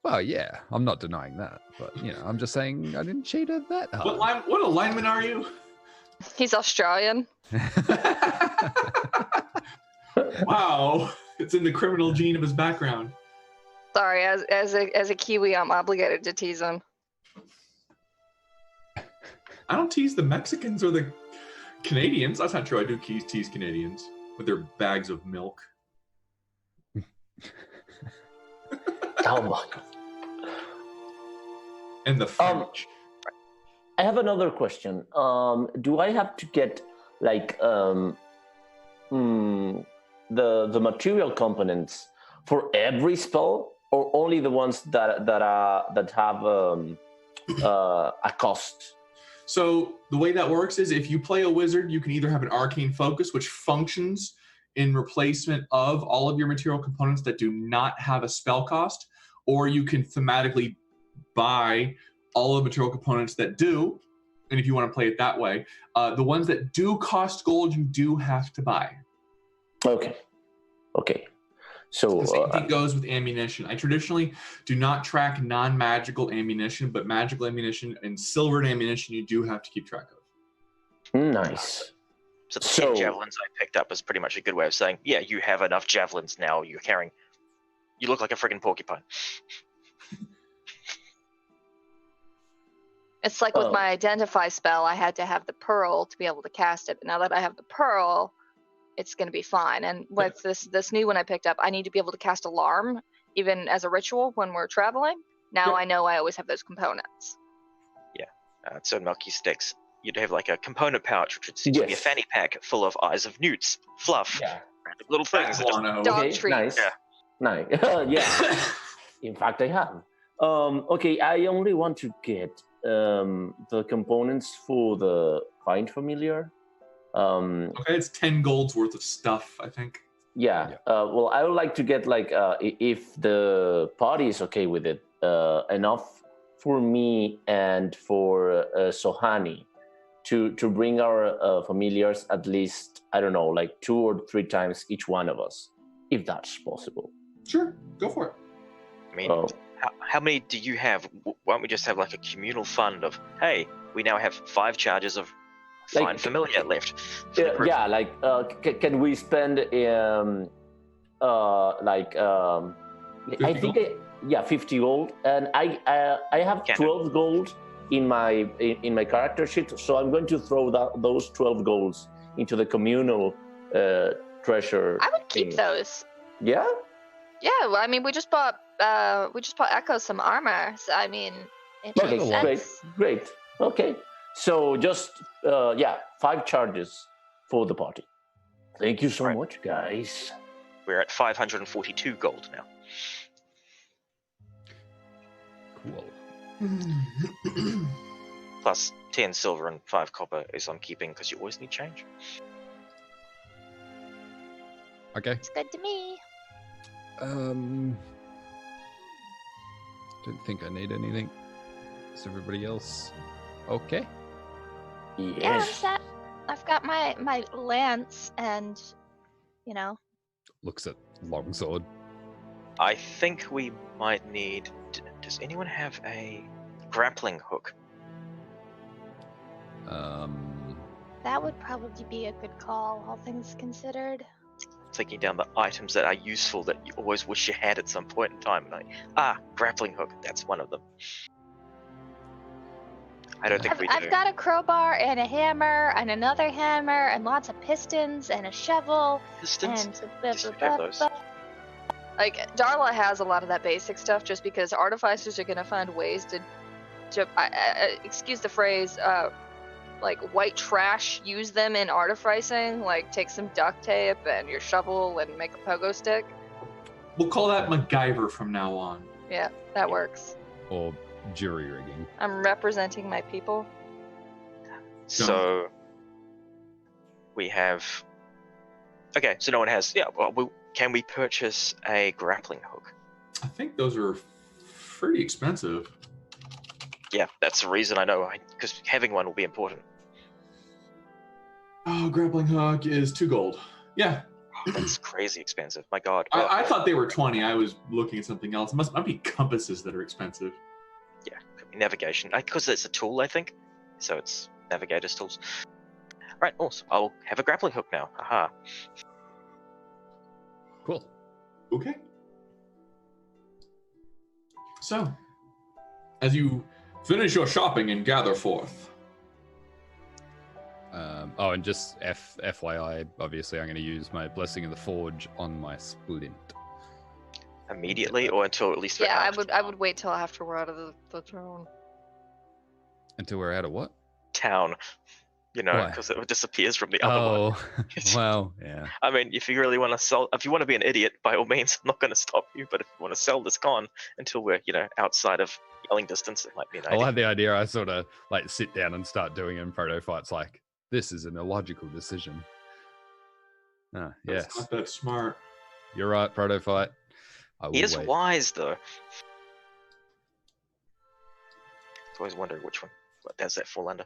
Well, yeah, I'm not denying that, but I'm just saying I didn't cheat her that hard. What alignment are you? He's Australian. Wow, it's in the criminal gene of his background. Sorry, as a Kiwi, I'm obligated to tease him. I don't tease the Mexicans or the Canadians. That's not true. I do tease Canadians with their bags of milk. Oh my god. And the French. I have another question. Do I have to get like the material components for every spell, or only the ones that have a cost? So the way that works is if you play a wizard, you can either have an arcane focus, which functions in replacement of all of your material components that do not have a spell cost, or you can thematically buy all of the material components that do. And if you want to play it that way, the ones that do cost gold, you do have to buy. Okay. So the same thing goes with ammunition. I traditionally do not track non-magical ammunition, but magical ammunition and silvered ammunition you do have to keep track of. Nice. So the 10 javelins I picked up was pretty much a good way of saying, yeah, you have enough javelins now. You're carrying. You look like a friggin' porcupine. It's like with my identify spell, I had to have the pearl to be able to cast it. But now that I have the pearl, it's going to be fine. And with this new one I picked up, I need to be able to cast alarm, even as a ritual when we're traveling. Now I know I always have those components. Yeah. So in Milky Sticks, you'd have like a component pouch, which would essentially be a fanny pack full of eyes of newts, fluff, random little things. Dog treats. Nice. Yeah. Nice. Yeah. In fact, I have. Okay, I only want to get the components for the Find Familiar. Okay, it's 10 gold's worth of stuff, I think. Yeah. Well, I would like to get like if the party is okay with it, enough for me and for Sohani to bring our familiars at least, I don't know, like 2 or 3 times each one of us, if that's possible. Sure, go for it. I mean, how many do you have? Why don't we just have like a communal fund of, hey, we now have 5 charges of Find Familiar left. Yeah, like can we spend I think 50 gold, and I have 12 gold in my character sheet, so I'm going to throw those 12 golds into the communal treasure. I would keep those. Yeah. Yeah, well, I mean, we just bought Echo some armor. So I mean, it makes sense. Great. Okay, so just 5 charges for the party. Thank you so much, guys. We're at 542 gold now. Cool. Plus 10 silver and 5 copper is I'm keeping because you always need change. Okay. It's good to me. Don't think I need anything. Is everybody else okay? Yes. Yeah, I'm set. I've got my lance and, Looks at longsword. I think we might need... Does anyone have a grappling hook? That would probably be a good call, all things considered. Taking down the items that are useful that you always wish you had at some point in time. Grappling hook, that's one of them. I don't think we do. I've got a crowbar and a hammer and another hammer and lots of pistons and a shovel. Pistons? And Yes, we have those. Like, Darla has a lot of that basic stuff just because artificers are going to find ways to excuse the phrase, like white trash, use them in artificing, like take some duct tape and your shovel and make a pogo stick. We'll call that MacGyver from now on. Yeah, that works. Or jury rigging. I'm representing my people. So we have. Okay, so no one has. Yeah, well, can we purchase a grappling hook? I think those are pretty expensive. Yeah, that's the reason I know, because having one will be important. Oh, grappling hook is 2 gold. Yeah. Oh, that's crazy expensive. My God. I thought they were 20. I was looking at something else. It might be compasses that are expensive. Yeah, could be navigation. Because it's a tool, I think. So it's navigator's tools. Right, awesome. I'll have a grappling hook now. Aha. Cool. Okay. So, as you finish your shopping and gather forth. And just FYI, obviously I'm going to use my Blessing of the Forge on my splint. Immediately, or until at least... Yeah, I would wait till after we're out of the town. Until we're out of what? Town. You know, Why? because it disappears from the other one. Oh, well, yeah. I mean, if you really want to sell... If you want to be an idiot, by all means, I'm not going to stop you. But if you want to sell this con until we're, outside of yelling distance, it might be an I idea. like the idea. I sort of sit down and start doing it in proto fights. Like, this is an illogical decision. Ah, yes. That's not that smart. You're right, proto fight. He is wait. wise, though. I always wondering which one. What does that fall under?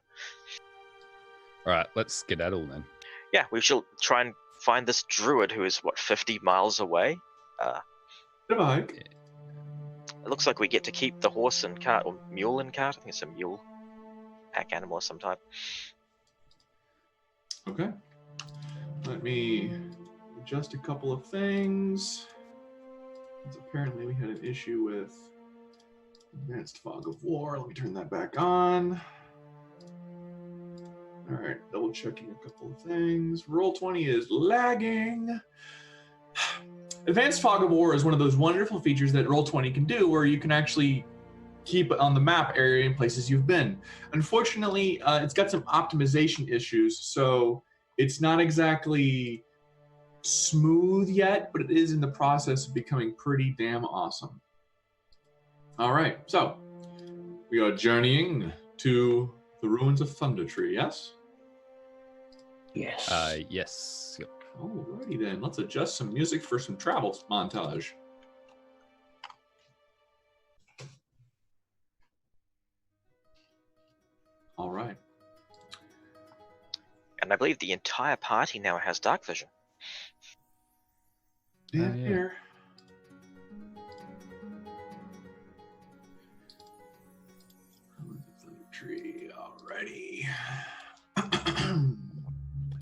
All right, let's skedaddle then. Yeah, we shall try and find this druid who is, 50 miles away? Bit of a hike. It looks like we get to keep the horse and cart, or mule and cart. I think it's a mule. Pack animal of some type. Okay. Let me adjust a couple of things. Apparently we had an issue with Advanced Fog of War. Let me turn that back on. All right, double checking a couple of things. Roll20 is lagging. Advanced Fog of War is one of those wonderful features that Roll20 can do where you can actually keep on the map area in places you've been. Unfortunately, it's got some optimization issues, so it's not exactly smooth yet, but it is in the process of becoming pretty damn awesome. All right, so we are journeying to the ruins of Thunder Tree, yes? Yes. Yes. Yep. Alrighty then, let's adjust some music for some travel montage. All right. And I believe the entire party now has dark vision. Yeah, yeah. here. Ruins of Thunder Tree, alrighty.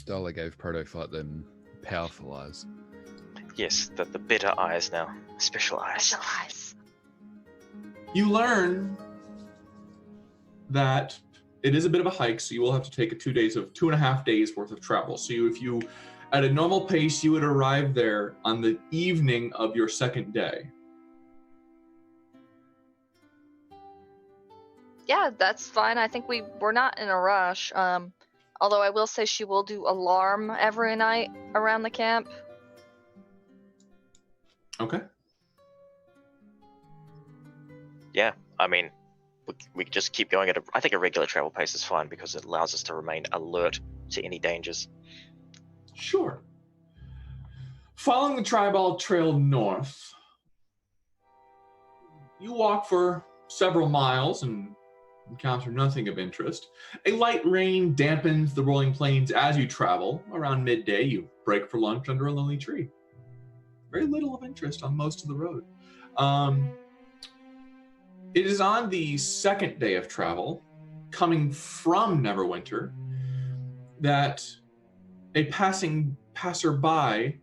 Darla gave proto fight them powerful eyes. Yes, the better eyes now. Special eyes. Special eyes. You learn that it is a bit of a hike, so you will have to take 2.5 days worth of travel. So if you, at a normal pace, you would arrive there on the evening of your second day. Yeah, that's fine. I think we're not in a rush. Although I will say she will do alarm every night around the camp. Okay. Yeah, I mean, we just keep going at I think a regular travel pace is fine because it allows us to remain alert to any dangers. Sure. Following the Tribal Trail north, you walk for several miles and encounter nothing of interest. A light rain dampens the rolling plains as you travel. Around midday, you break for lunch under a lonely tree. Very little of interest on most of the road. It is on the second day of travel, coming from Neverwinter, that a passing passerby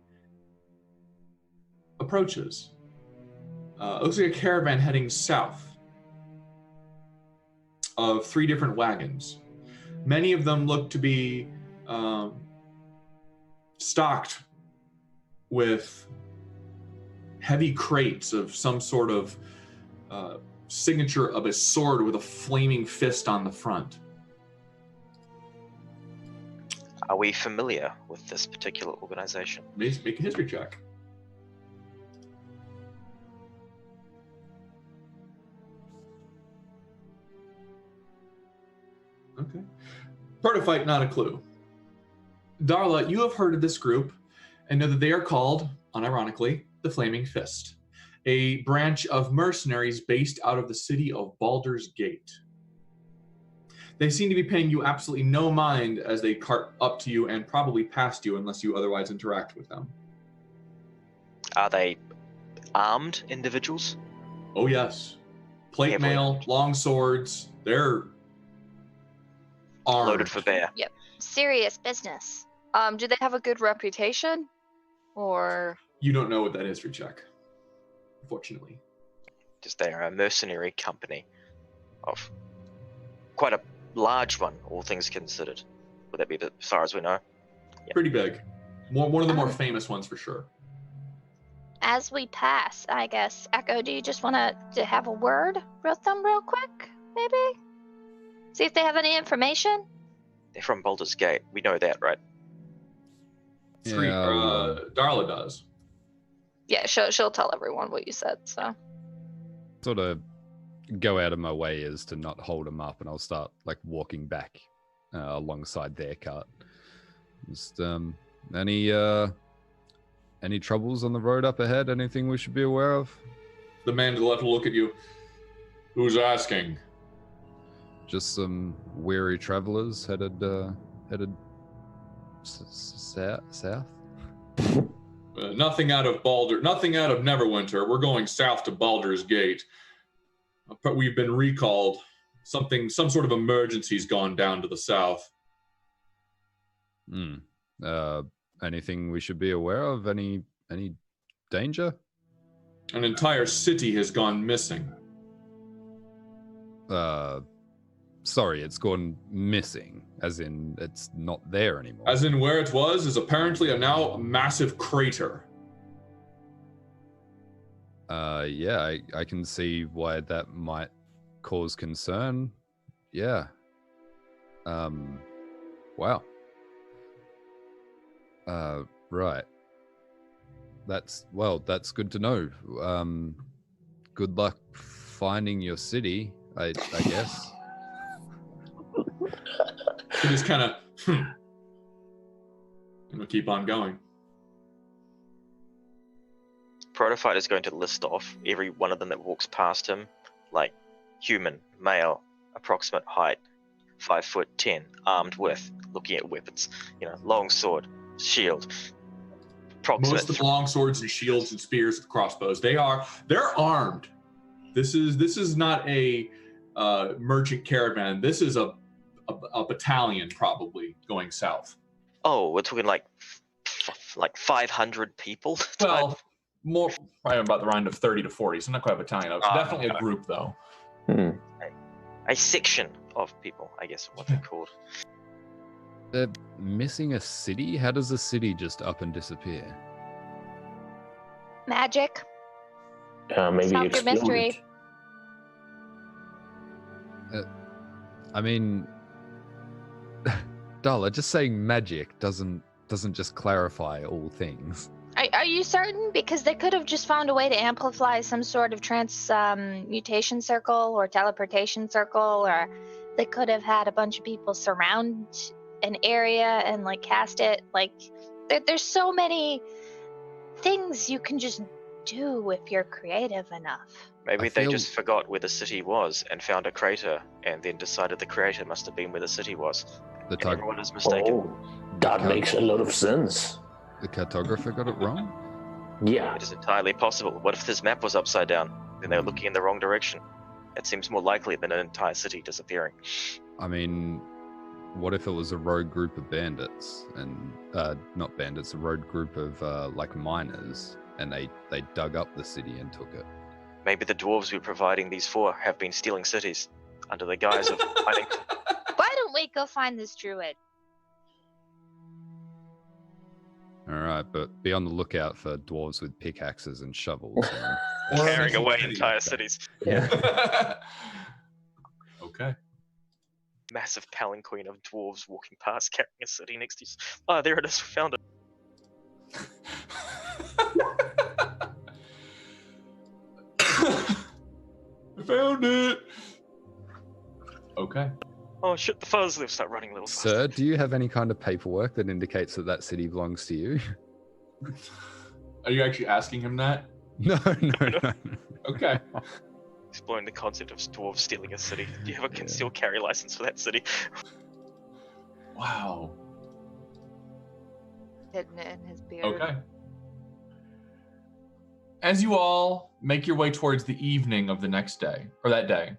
approaches. It looks like a caravan heading south. of 3 different wagons. Many of them look to be stocked with heavy crates of some sort of signature of a sword with a flaming fist on the front. Are we familiar with this particular organization? Make a history check. Okay. Protofight, not a clue. Darla, you have heard of this group and know that they are called, unironically, the Flaming Fist, a branch of mercenaries based out of the city of Baldur's Gate. They seem to be paying you absolutely no mind as they cart up to you and probably past you unless you otherwise interact with them. Are they armed individuals? Oh, yes. Plate Heavily mail, armed. long swords. They're armed. Loaded for bear. Serious business. Do they have a good reputation? Or You don't know what that history check, unfortunately. Just they are a mercenary company of quite a large one, all things considered. Would that be as far as we know? Pretty big. One of the more Um, famous ones for sure. As we pass, I guess. Echo, do you just want to have a word with them real quick, maybe? See if they have any information? They're from Baldur's Gate. We know that, right? Darla does. yeah, she'll tell everyone what you said. So Sort of go out of my way as to not hold them up, and I'll start like walking back alongside their cart. Just any troubles on the road up ahead? Anything we should be aware of? The man to the left will look at you. Who's asking? Just some weary travelers headed south. Nothing out of Neverwinter. We're going south to Baldur's Gate. But we've been recalled. Some sort of emergency's gone down to the south. Anything we should be aware of? Any danger? An entire city has gone missing. Sorry, it's gone missing, as in it's not there anymore. As in where it was is apparently now a massive crater. Yeah, I can see why that might cause concern. Yeah. Wow. Right. That's good to know. Good luck finding your city, I guess. It just kind of, and we'll keep on going. Protofight is going to list off every one of them that walks past him, like human, male, approximate height, 5'10", armed with, looking at weapons, long sword, shield. Most of the long swords and shields and spears and crossbows. They're armed. This is not a merchant caravan. This is a battalion probably going south. Oh, we're talking like 500 people. Well, more probably about the round of 30 to 40. So not quite a battalion. It's definitely a group though. A section of people, I guess, what they're called. They're missing a city? How does a city just up and disappear? Magic. Maybe Solve your explode mystery. I mean, Darla, just saying magic doesn't just clarify all things. Are you certain? Because they could have just found a way to amplify some sort of transmutation circle or teleportation circle, or they could have had a bunch of people surround an area and cast it. There's so many things you can just do if you're creative enough. Maybe they just forgot where the city was and found a crater, and then decided the crater must have been where the city was. And everyone is mistaken. Oh, that makes a lot of sense. The cartographer got it wrong? Yeah. It is entirely possible. What if this map was upside down? Then they were looking in the wrong direction. It seems more likely than an entire city disappearing. I mean, what if it was a rogue group of bandits and not bandits, a rogue group of miners, and they dug up the city and took it? Maybe the dwarves we're providing these for have been stealing cities. under the guise of finding. Why don't we go find this druid? All right, but be on the lookout for dwarves with pickaxes and shovels. Carrying away entire cities. Yeah. Okay. Massive palanquin of dwarves walking past carrying a city next to you. Oh, there it is. We found it. I found it. Okay. Oh shit! The fuzz. They'll start running a little faster. Sir, do you have any kind of paperwork that indicates that that city belongs to you? Are you actually asking him that? No. Okay. Exploring the concept of dwarves stealing a city. Do you have a concealed carry license for that city? Wow. Hidden it in his beard. Okay. As you all make your way towards the evening of the next day, or that day,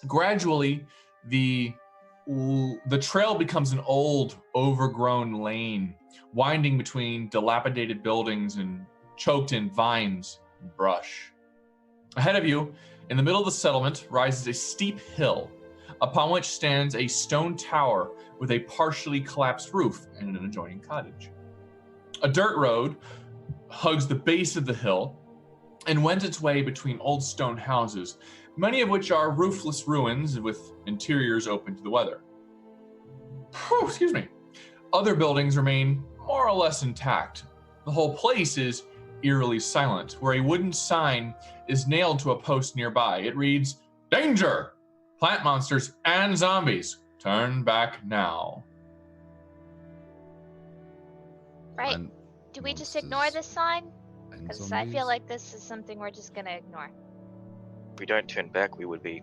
gradually the trail becomes an old, overgrown lane, winding between dilapidated buildings and choked in vines and brush. Ahead of you, in the middle of the settlement, rises a steep hill, upon which stands a stone tower with a partially collapsed roof and an adjoining cottage. A dirt road hugs the base of the hill and wends its way between old stone houses, many of which are roofless ruins with interiors open to the weather. Excuse me. Other buildings remain more or less intact. The whole place is eerily silent, where a wooden sign is nailed to a post nearby. It reads, "Danger! Plant monsters and zombies. Turn back now." Right. And Do we just monsters ignore this sign? and Because I feel zombies? like this is something we're just gonna ignore. If we don't turn back, we would be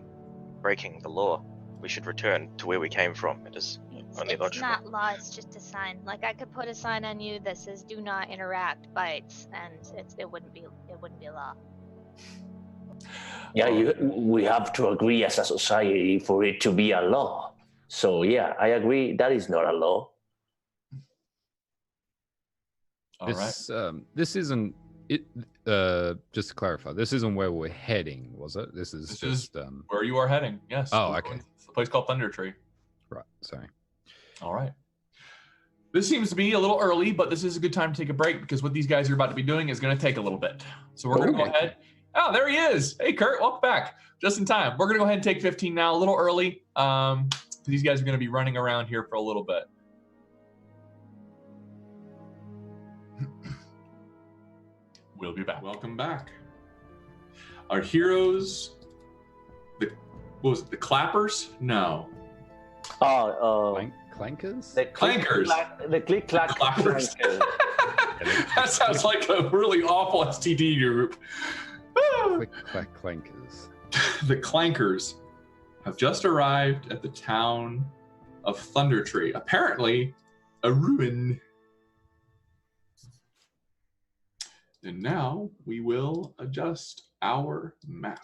breaking the law. We should return to where we came from. It is only It's logical. not law, it's just a sign. Like I could put a sign on you that says "Do not interact" bites, and it wouldn't be law. Yeah, we have to agree as a society for it to be a law. So yeah, I agree. That is not a law. All right. This isn't it. Just to clarify, this isn't where we're heading, was it? This is just Where you are heading. Yes. Oh, We're okay. going to a place called Thunder Tree. right. Sorry. All right. This seems to be a little early, but this is a good time to take a break because what these guys are about to be doing is going to take a little bit. So we're going to go ahead. Oh, there he is. Hey, Kurt, welcome back. Just in time. We're going to go ahead and take 15 now, a little early. These guys are going to be running around here for a little bit. We'll be back. Welcome back. Our heroes, what was it, the Clappers? No. Clankers? The Clankers. The click clack Clappers. clankers. That sounds like a really awful STD group. Click clack clankers. The Clankers have just arrived at the town of Thunder Tree. Apparently, a ruin. And now we will adjust our map.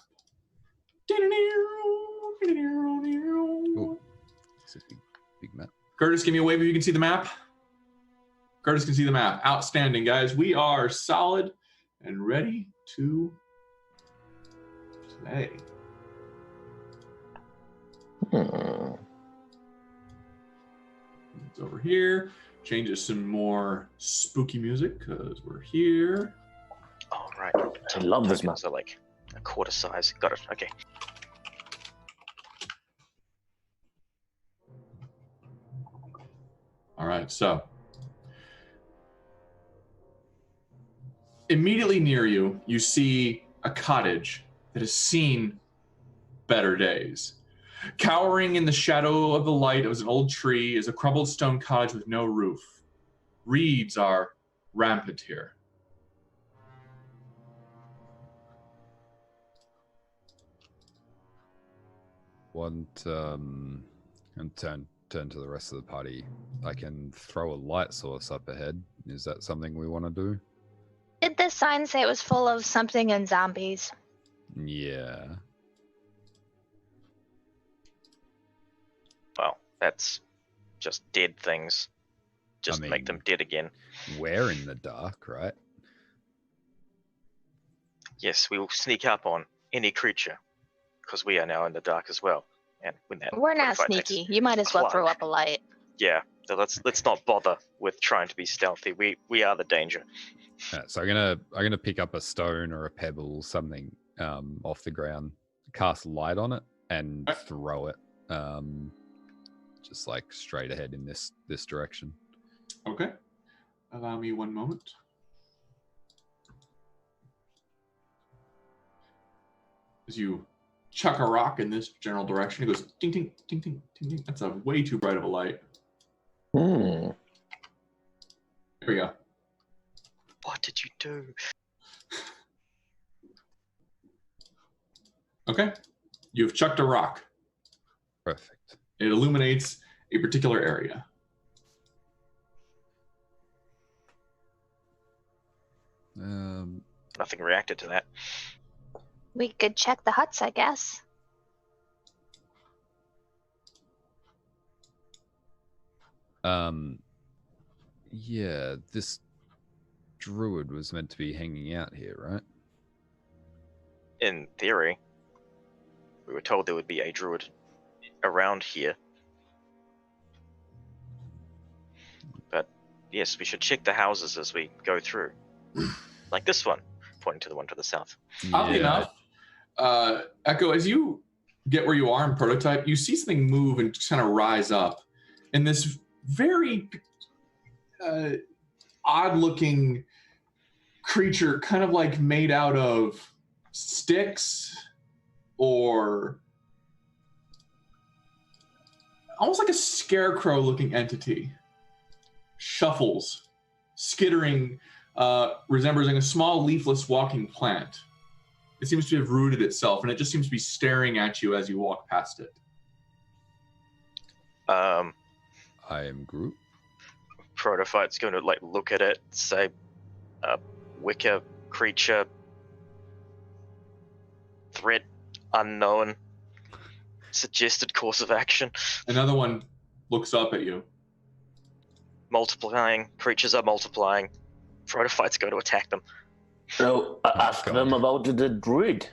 Oh, it's a big map. Curtis, give me a wave if you can see the map. Curtis can see the map. Outstanding, guys. We are solid and ready to play. It's over here. Changes some more spooky music because we're here. Oh, right. I love this map. Tokens are like a quarter size. Got it. Okay. All right, so immediately near you, you see a cottage that has seen better days. Cowering in the shadow of the light of an old tree is a crumbled stone cottage with no roof. Reeds are rampant here. And turn to the rest of the party. I can throw a light source up ahead. Is that something we want to do? Did the sign say it was full of something and zombies? Yeah. Well, that's just dead things. Just I make mean- them dead again. We're in the dark, right? Yes, we will sneak up on any creature because we are now in the dark as well. And when that We're not protofight takes sneaky. You might as well throw plunge. up a light. Yeah, so let's not bother with trying to be stealthy. We are the danger. So I'm gonna pick up a stone or a pebble, something off the ground, cast light on it, and throw it just like straight ahead in this direction. Okay. Allow me one moment. As you chuck a rock in this general direction, it goes ding, ding, ding, ding, ding, ding. That's a way too bright of a light. Hmm. There we go. What did you do? Okay. You've chucked a rock. Perfect. It illuminates a particular area. Nothing reacted to that. We could check the huts, I guess. Yeah, this druid was meant to be hanging out here, right? In theory, we were told there would be a druid around here. But yes, we should check the houses as we go through. Like this one, pointing to the one to the south. Oddly enough, Echo, as you get where you are in prototype, you see something move and just kind of rise up. And this very odd-looking creature, kind of like made out of sticks or almost like a scarecrow-looking entity, shuffles, skittering, resembling a small leafless walking plant. It seems to have rooted itself, and it just seems to be staring at you as you walk past it. I am Groot. Protophyte's going to like look at it, say, wicker creature, threat unknown, suggested course of action. Another one looks up at you. Multiplying, creatures are multiplying. Protophyte's going to attack them. So ask them about the druid.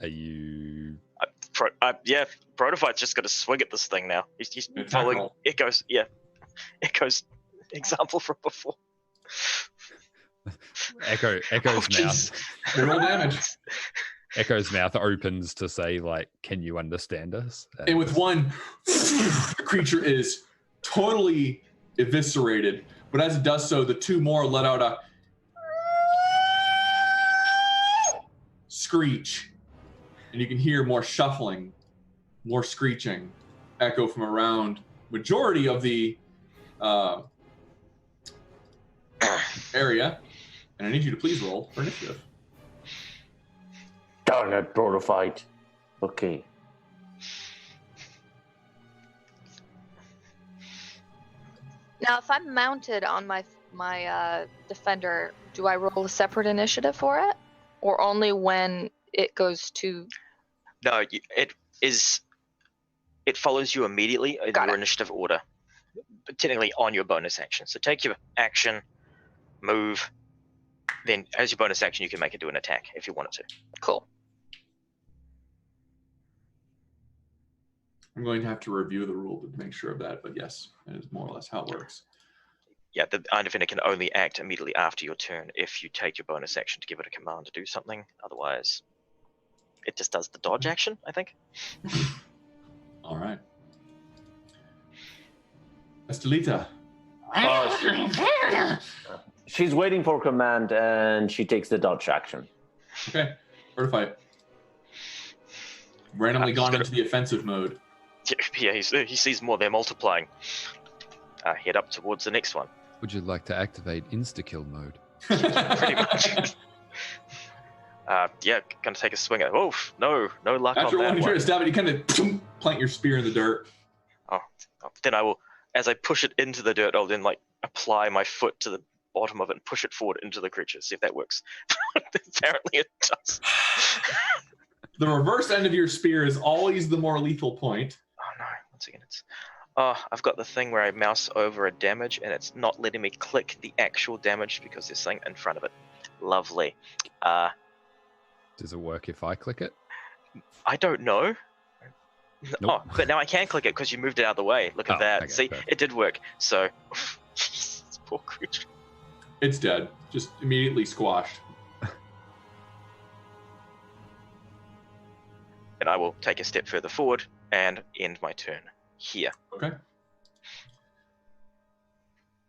Are you? Protophyte's just going to swing at this thing now. He's following roll. Echo's example from before. Echo's mouth. Roll damage. Echo's mouth opens to say, like, "Can you understand us?" And with one, the creature is totally eviscerated. But as it does so, the two more let out a screech. And you can hear more shuffling, more screeching, echo from around majority of the area. And I need you to please roll for initiative. Darn it, protofight. Okay. Now, if I'm mounted on my defender, do I roll a separate initiative for it, or only when it goes to? No, it follows you immediately in your initiative order, but technically on your bonus action. So take your action, move, then as your bonus action, you can make it do an attack if you wanted to. Cool. I'm going to have to review the rule to make sure of that, but yes, that is more or less how it works. Yeah, the Iron Defender can only act immediately after your turn if you take your bonus action to give it a command to do something. Otherwise, it just does the dodge action, I think. All right. Estelita. She's waiting for command, and she takes the dodge action. Okay. Fortify. Randomly gone into the offensive mode. Yeah, he sees more. They're multiplying. Head up towards the next one. Would you like to activate insta-kill mode? Pretty much. Gonna take a swing at it. Oh, no luck After on that one, one. you stab it, you kind of plant your spear in the dirt. Then I will, as I push it into the dirt, I'll then like apply my foot to the bottom of it and push it forward into the creature. See if that works. Apparently it does. The reverse end of your spear is always the more lethal point. Oh no, once again I've got the thing where I mouse over a damage and it's not letting me click the actual damage because there's something in front of it. Lovely. Does it work if I click it? I don't know. Nope. Oh, but now I can click it because you moved it out of the way. Look at Oh, that. okay, See, perfect. it did work. So, this poor creature. It's dead. Just immediately squashed. And I will take a step further forward and end my turn here. Okay.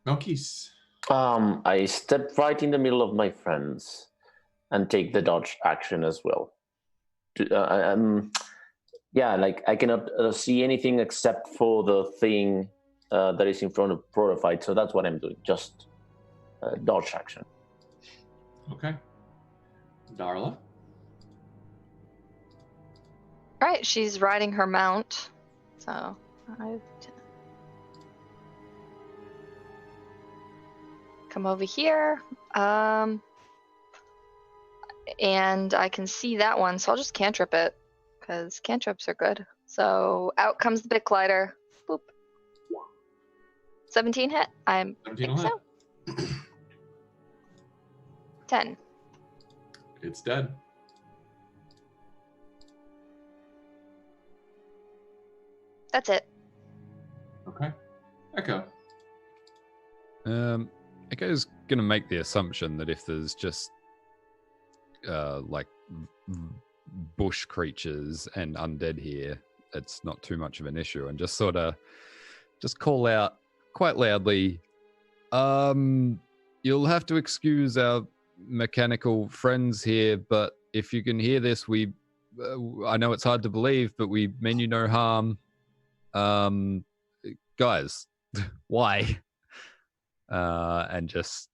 Melkis. I step right in the middle of my friends and take the dodge action as well. Yeah, like I cannot see anything except for the thing that is in front of Protofight, so that's what I'm doing. Just dodge action. Okay. Darla. Right, she's riding her mount. So come over here. And I can see that one, so I'll just cantrip it, because cantrips are good. So out comes the big glider. Boop. 17 hit? I 17 think will so. 10. It's dead. That's it. Okay. Echo. Echo's gonna make the assumption that if there's just like bush creatures and undead here, it's not too much of an issue, and just sort of just call out quite loudly, you'll have to excuse our mechanical friends here, but if you can hear this, I know it's hard to believe, but we mean you no harm. Guys, why? And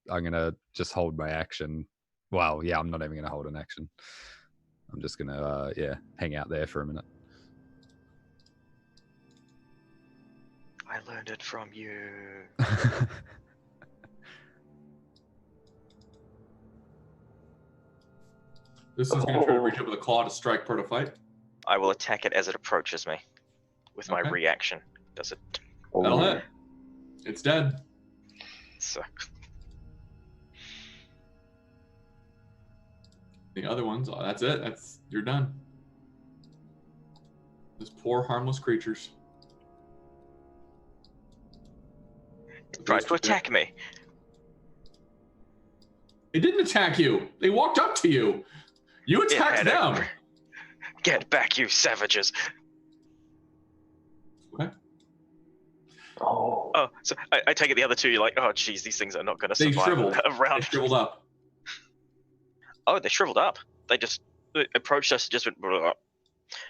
I'm gonna just hold my action. Well, yeah, I'm not even gonna hold an action. I'm just gonna hang out there for a minute. I learned it from you. This is going to try to reach up with a claw to strike Protofight. I will attack it as it approaches me with my Okay. reaction. Does it? That'll hit. It's dead. So, The other ones, that's it. You're done. Those poor harmless creatures. tried to attack me. They didn't attack you. They walked up to you. You attacked them. Get back, you savages. Okay. Oh, so I take it the other two, you're like, oh, geez, these things are not going to They survive shriveled. a round. They shriveled up. Oh, they shriveled up. They just approached us and just went, blah.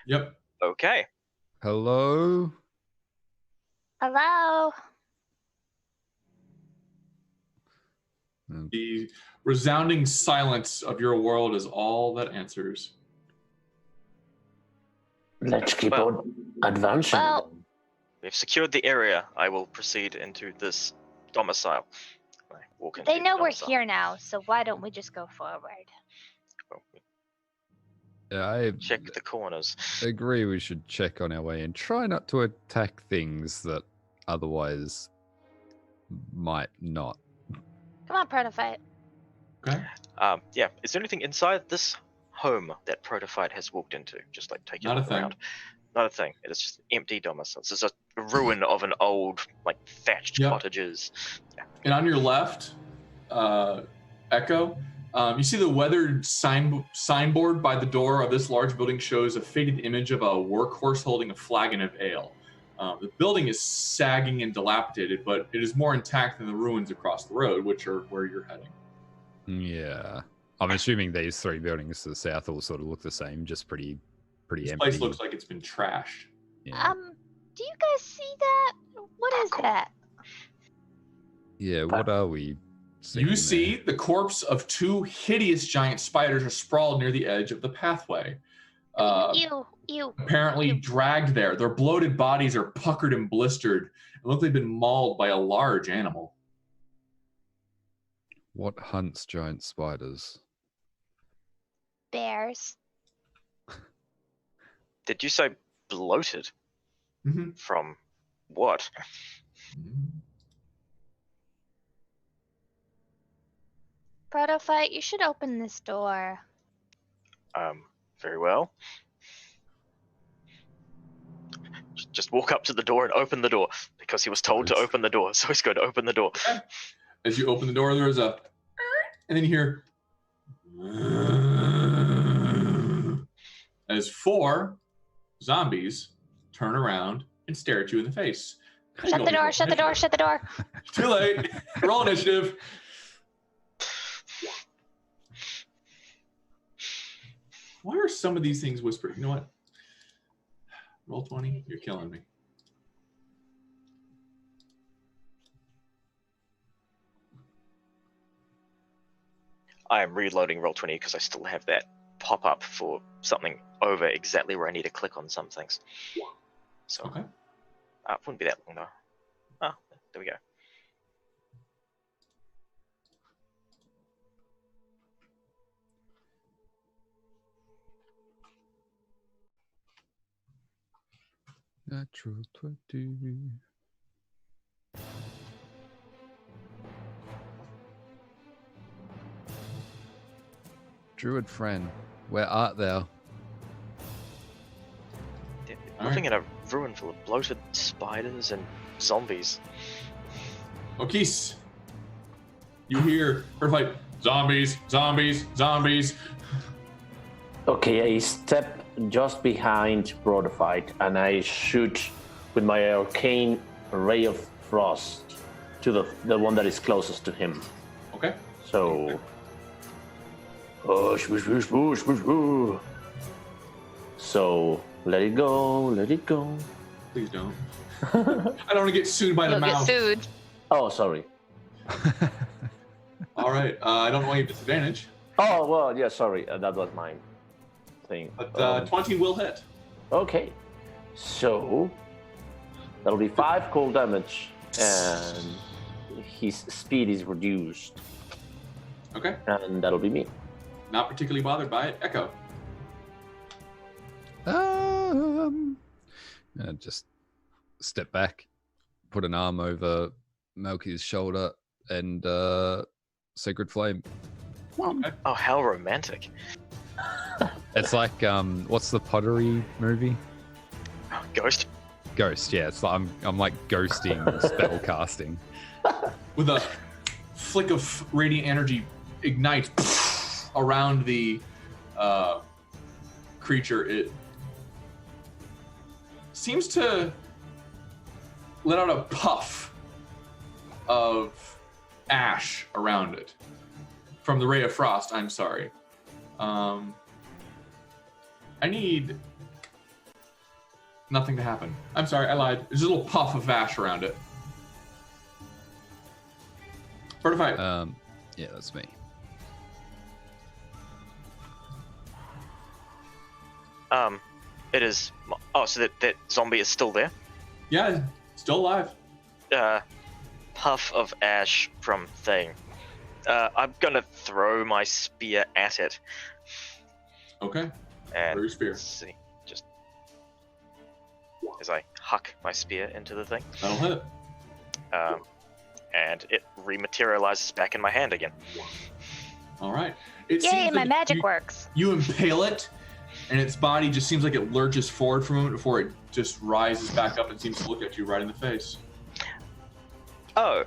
Yep. Okay. Hello? Hello. The resounding silence of your world is all that answers. let's keep on advancing. Well- We've secured the area. I will proceed into this domicile. I walk into They the know we're domicile. here now, so why don't we just go forward? Yeah, I Check the corners. agree we should check on our way and try not to attack things that otherwise might not. Come on, Protofight. Okay. Yeah. Is there anything inside this home that Protofight has walked into? Just like take a Not a look thing. around. Not a thing. It is just an empty domicile. This is a ruin of an old, like, thatched Yep. cottages. Yeah. And on your left, Echo, you see the weathered signboard by the door of this large building shows a faded image of a workhorse holding a flagon of ale. The building is sagging and dilapidated, but it is more intact than the ruins across the road, which are where you're heading. Yeah. I'm assuming these three buildings to the south all sort of look the same, just pretty This empty. place looks like it's been trashed. Yeah. Do you guys see that? What is that? Yeah, what are we seeing You see there? the corpse of two hideous giant spiders are sprawled near the edge of the pathway. You. Apparently dragged there. Their bloated bodies are puckered and blistered and look like they've been mauled by a large animal. What hunts giant spiders? Bears. Did you say bloated? Mm-hmm. From what? Protofight, you should open this door. Very well. just walk up to the door and open the door because he was told to open the door. So he's going to open the door. Okay. As you open the door, there's a, and then you hear, as 4 zombies turn around and stare at you in the face. Shut the door, shut the door, shut the door. Too late. Roll initiative. Why are some of these things whispered? You know what? Roll 20. You're killing me. I am reloading Roll20 because I still have that pop up for something over exactly where I need to click on some things. So, Okay. It wouldn't be that long though. Oh, there we go. Natural 20. Druid friend, where art thou? Living in a ruin full of bloated spiders and zombies. Okis. You hear her fight, zombies, zombies, zombies. Okay, I step just behind Broadfight and I shoot with my arcane ray of frost to the one that is closest to him. Okay. So, whoosh, whoosh, whoosh, whoosh, whoosh, whoosh. So let it go, let it go. Please don't. I don't want to get sued by the You'll mouth. get sued. Oh, sorry. All right. I don't want you to disadvantage, Oh, well, yeah, sorry. That was my thing. but 20 will hit. Okay. So that'll be 5 cold damage and his speed is reduced. Okay. And that'll be me. Not particularly bothered by it. Echo. Just step back, put an arm over Melky's shoulder, and Sacred Flame. Okay. Oh, how romantic. It's like what's the pottery movie? Ghost. Ghost, yeah. It's like I'm like ghosting spell casting. With a flick of radiant energy ignites around the creature. It seems to let out a puff of ash around it from the ray of frost. I'm sorry. I need nothing to happen. I'm sorry, I lied. There's a little puff of ash around it. Fortified. Yeah, that's me. It is. Oh, so that zombie is still there? Yeah, still alive. Puff of ash from thing. I'm gonna throw my spear at it. Okay. And Throw your spear. let's see, just as I huck my spear into the thing. That'll hit. And it rematerializes back in my hand again. All right. It Yay, seems my like magic works. You impale it, and its body just seems like it lurches forward for a moment before it just rises back up and seems to look at you right in the face. Oh,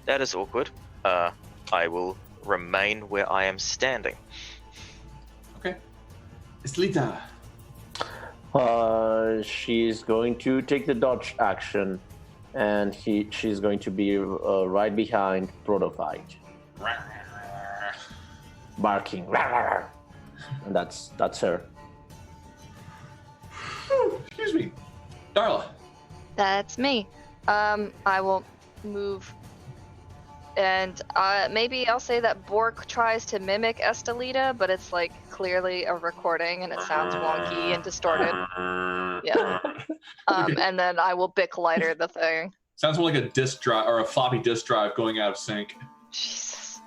that is awkward. I will remain where I am standing. Okay. Islita. She's going to take the dodge action, and she's going to be right behind Protofight, barking, and that's her. Excuse me. Darla. That's me. I will move, and maybe I'll say that Bork tries to mimic Estelita, but it's like clearly a recording, and it sounds wonky and distorted. Yeah. Okay. And then I will Bic lighter the thing. Sounds more like a disk drive or a floppy disk drive going out of sync. Jesus.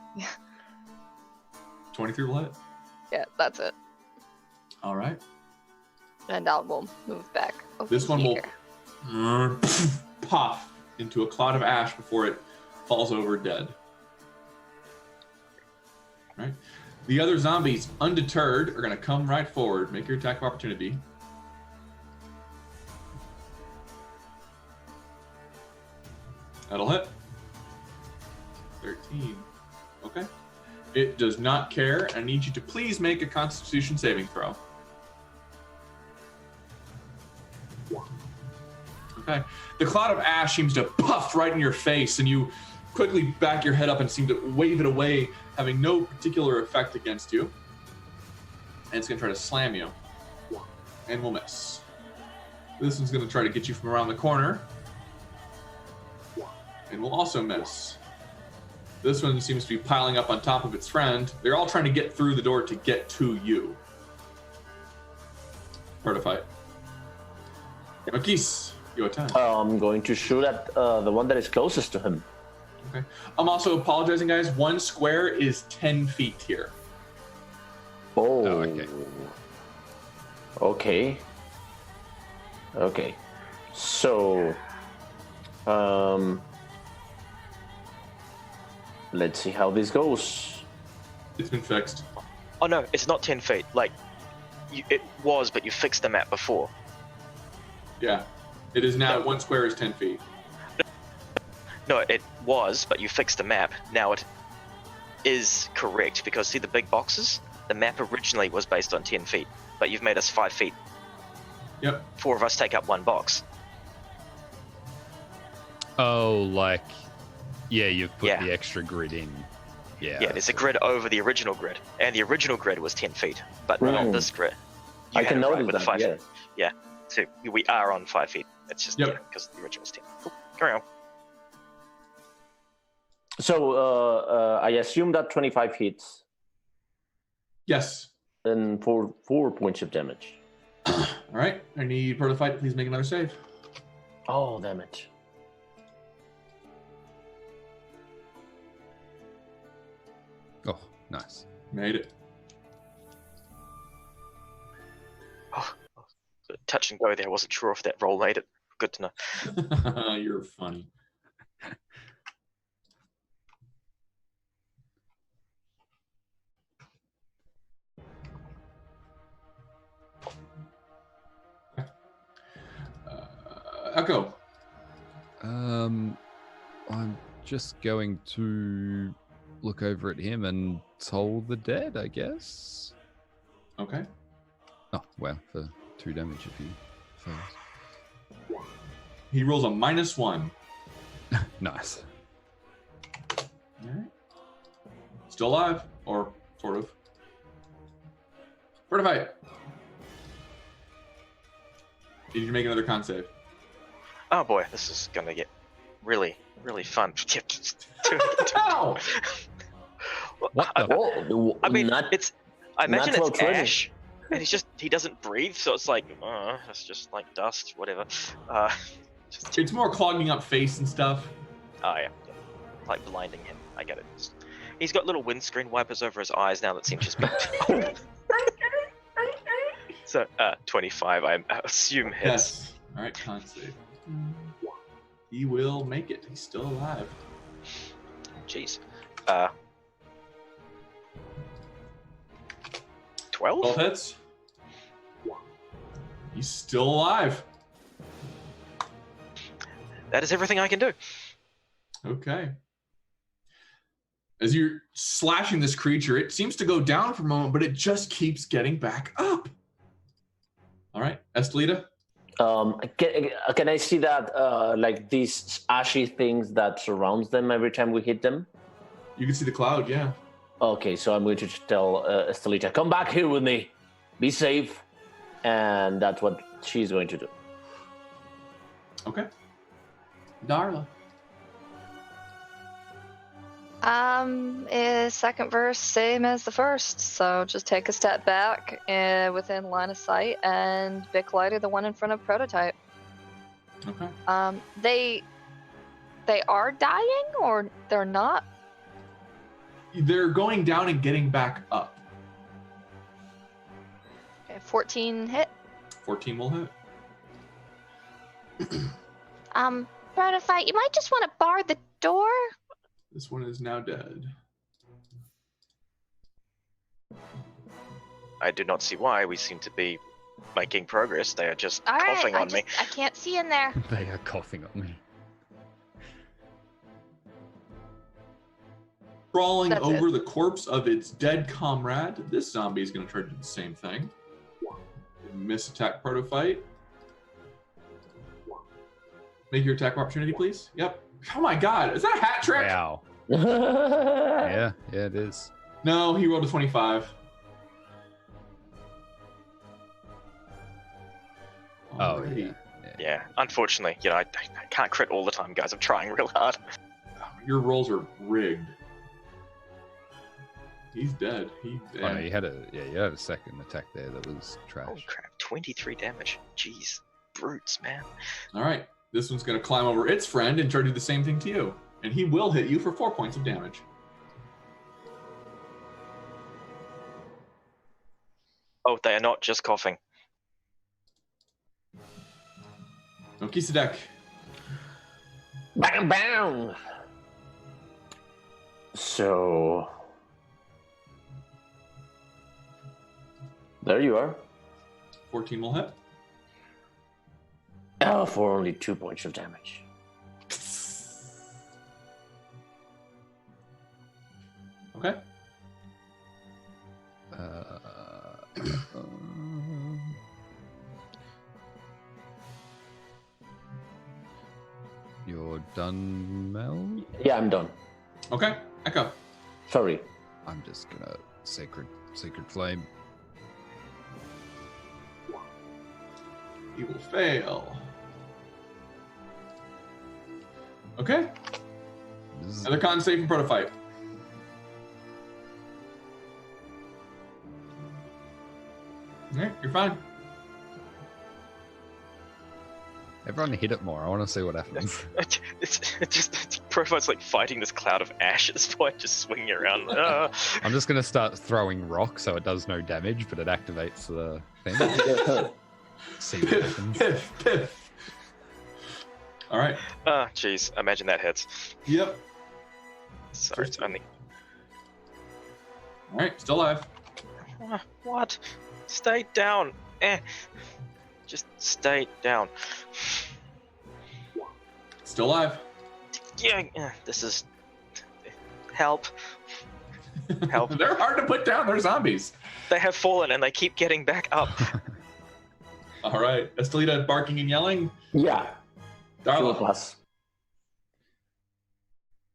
23 will hit. Yeah, that's it. All right. And I will move back. Over This one here. will puff into a cloud of ash before it falls over dead. Right. The other zombies, undeterred, are going to come right forward. Make your attack of opportunity. That'll hit. 13. Okay. It does not care. I need you to please make a Constitution saving throw. Okay. The cloud of ash seems to puff right in your face, and you quickly back your head up and seem to wave it away, having no particular effect against you. And it's going to try to slam you. And will miss. This one's going to try to get you from around the corner. And will also miss. This one seems to be piling up on top of its friend. They're all trying to get through the door to get to you. Part of fight. Makis, your turn. I'm going to shoot at the one that is closest to him. Okay. I'm also apologizing, guys. 1 square is 10 feet here. Oh. okay. Okay. Okay. So, let's see how this goes. It's been fixed. Oh no, it's not 10 feet. Like, it was, but you fixed the map before. Yeah. It is now 1 square is 10 feet. No, it was, but you fixed the map. Now it is correct, because see the big boxes? The map originally was based on 10 feet, but you've made us 5 feet. Yep. 4 of us take up 1 box. Oh, like, yeah, you've put Yeah. the extra grid in. Yeah. Yeah, there's a grid over the original grid, and the original grid was 10 feet, but Right. not this grid. You I had can it right notice with the that, 5 yes. feet. Yeah, so we are on 5 feet. It's just Yep. because the original was 10. Cool. Carry on. So, I assume that 25 hits Yes. and for 4 points of damage. All right. I need part of the fight to please make another save. Oh, damage. Oh, nice. Made it. Touch and go there. I wasn't sure if that roll made it. Good to know. You're funny. Echo. I'm just going to look over at him and toll the dead, I guess. Okay. Oh, well, for 2 damage if he fails. He rolls a -1. Nice. All right. Still alive, or sort of. Part of fight. Need you to make another con save. Oh boy, this is gonna get really, really fun. Ow! What the? Oh, I mean, not, it's. I imagine natural it's 20. ash, and he doesn't breathe, so it's like, it's just like dust, whatever. It's more clogging up face and stuff. Oh yeah, like blinding him. I get it. He's got little windscreen wipers over his eyes now that seem just. So 25, I assume hits. Yes. All right, con save. He will make it. He's still alive. Jeez. 12? 12 hits. He's still alive. That is everything I can do. Okay. As you're slashing this creature, it seems to go down for a moment, but it just keeps getting back up. All right, Estelita. Can I see that, like these ashy things that surrounds them every time we hit them? You can see the cloud, yeah. Okay, so I'm going to tell Estelita, come back here with me. Be safe. And that's what she's going to do. Okay. Darla. Second verse, same as the first. So just take a step back within line of sight and Vic Lighter, the one in front of Prototype. Okay. They are dying or they're not? They're going down and getting back up. Okay, 14 hit. 14 will hit. Prototype, you might just want to bar the door. This one is now dead. I do not see why. We seem to be making progress. They are just All right, coughing on me. I can't see in there. They are coughing on me. crawling That's over it. the corpse of its dead comrade. This zombie is going to try to do the same thing. Miss attack proto-fight. Make your attack opportunity, please. Yep. Oh my god, is that a hat trick? Wow. Yeah, it is. No, he rolled a 25. Oh, Alrighty. Yeah, unfortunately, I can't crit all the time, guys. I'm trying real hard. Your rolls are rigged. He's dead. He's dead. Oh, no, you had a second attack there that was trash. Holy crap, 23 damage. Jeez. Brutes, man. All right. This one's going to climb over its friend and try to do the same thing to you. And he will hit you for 4 points of damage. Oh, they are not just coughing. Melchizedek. Bam, bam. So there you are. 14 will hit. Oh, for only 2 points of damage. Okay. You're done, Mel? Yeah, I'm done. Okay. Echo. Sorry. I'm just gonna sacred flame. He will fail. Okay. Another con save and proto-fight. Alright, you're fine. Everyone hit it more. I want to see what happens. It's Profile's like fighting this cloud of ash at this point, just swinging around. I'm just gonna start throwing rock so it does no damage, but it activates the thing. See what happens. Piff, piff. All right. Jeez, imagine that hits. Yep. Sorry, it's only. All right, still alive. What? Stay down. Just stay down. Still alive. Yeah, this is. Help. Help. They're hard to put down. They're zombies. They have fallen and they keep getting back up. All right. Estelita barking and yelling. Yeah. Darla. Plus.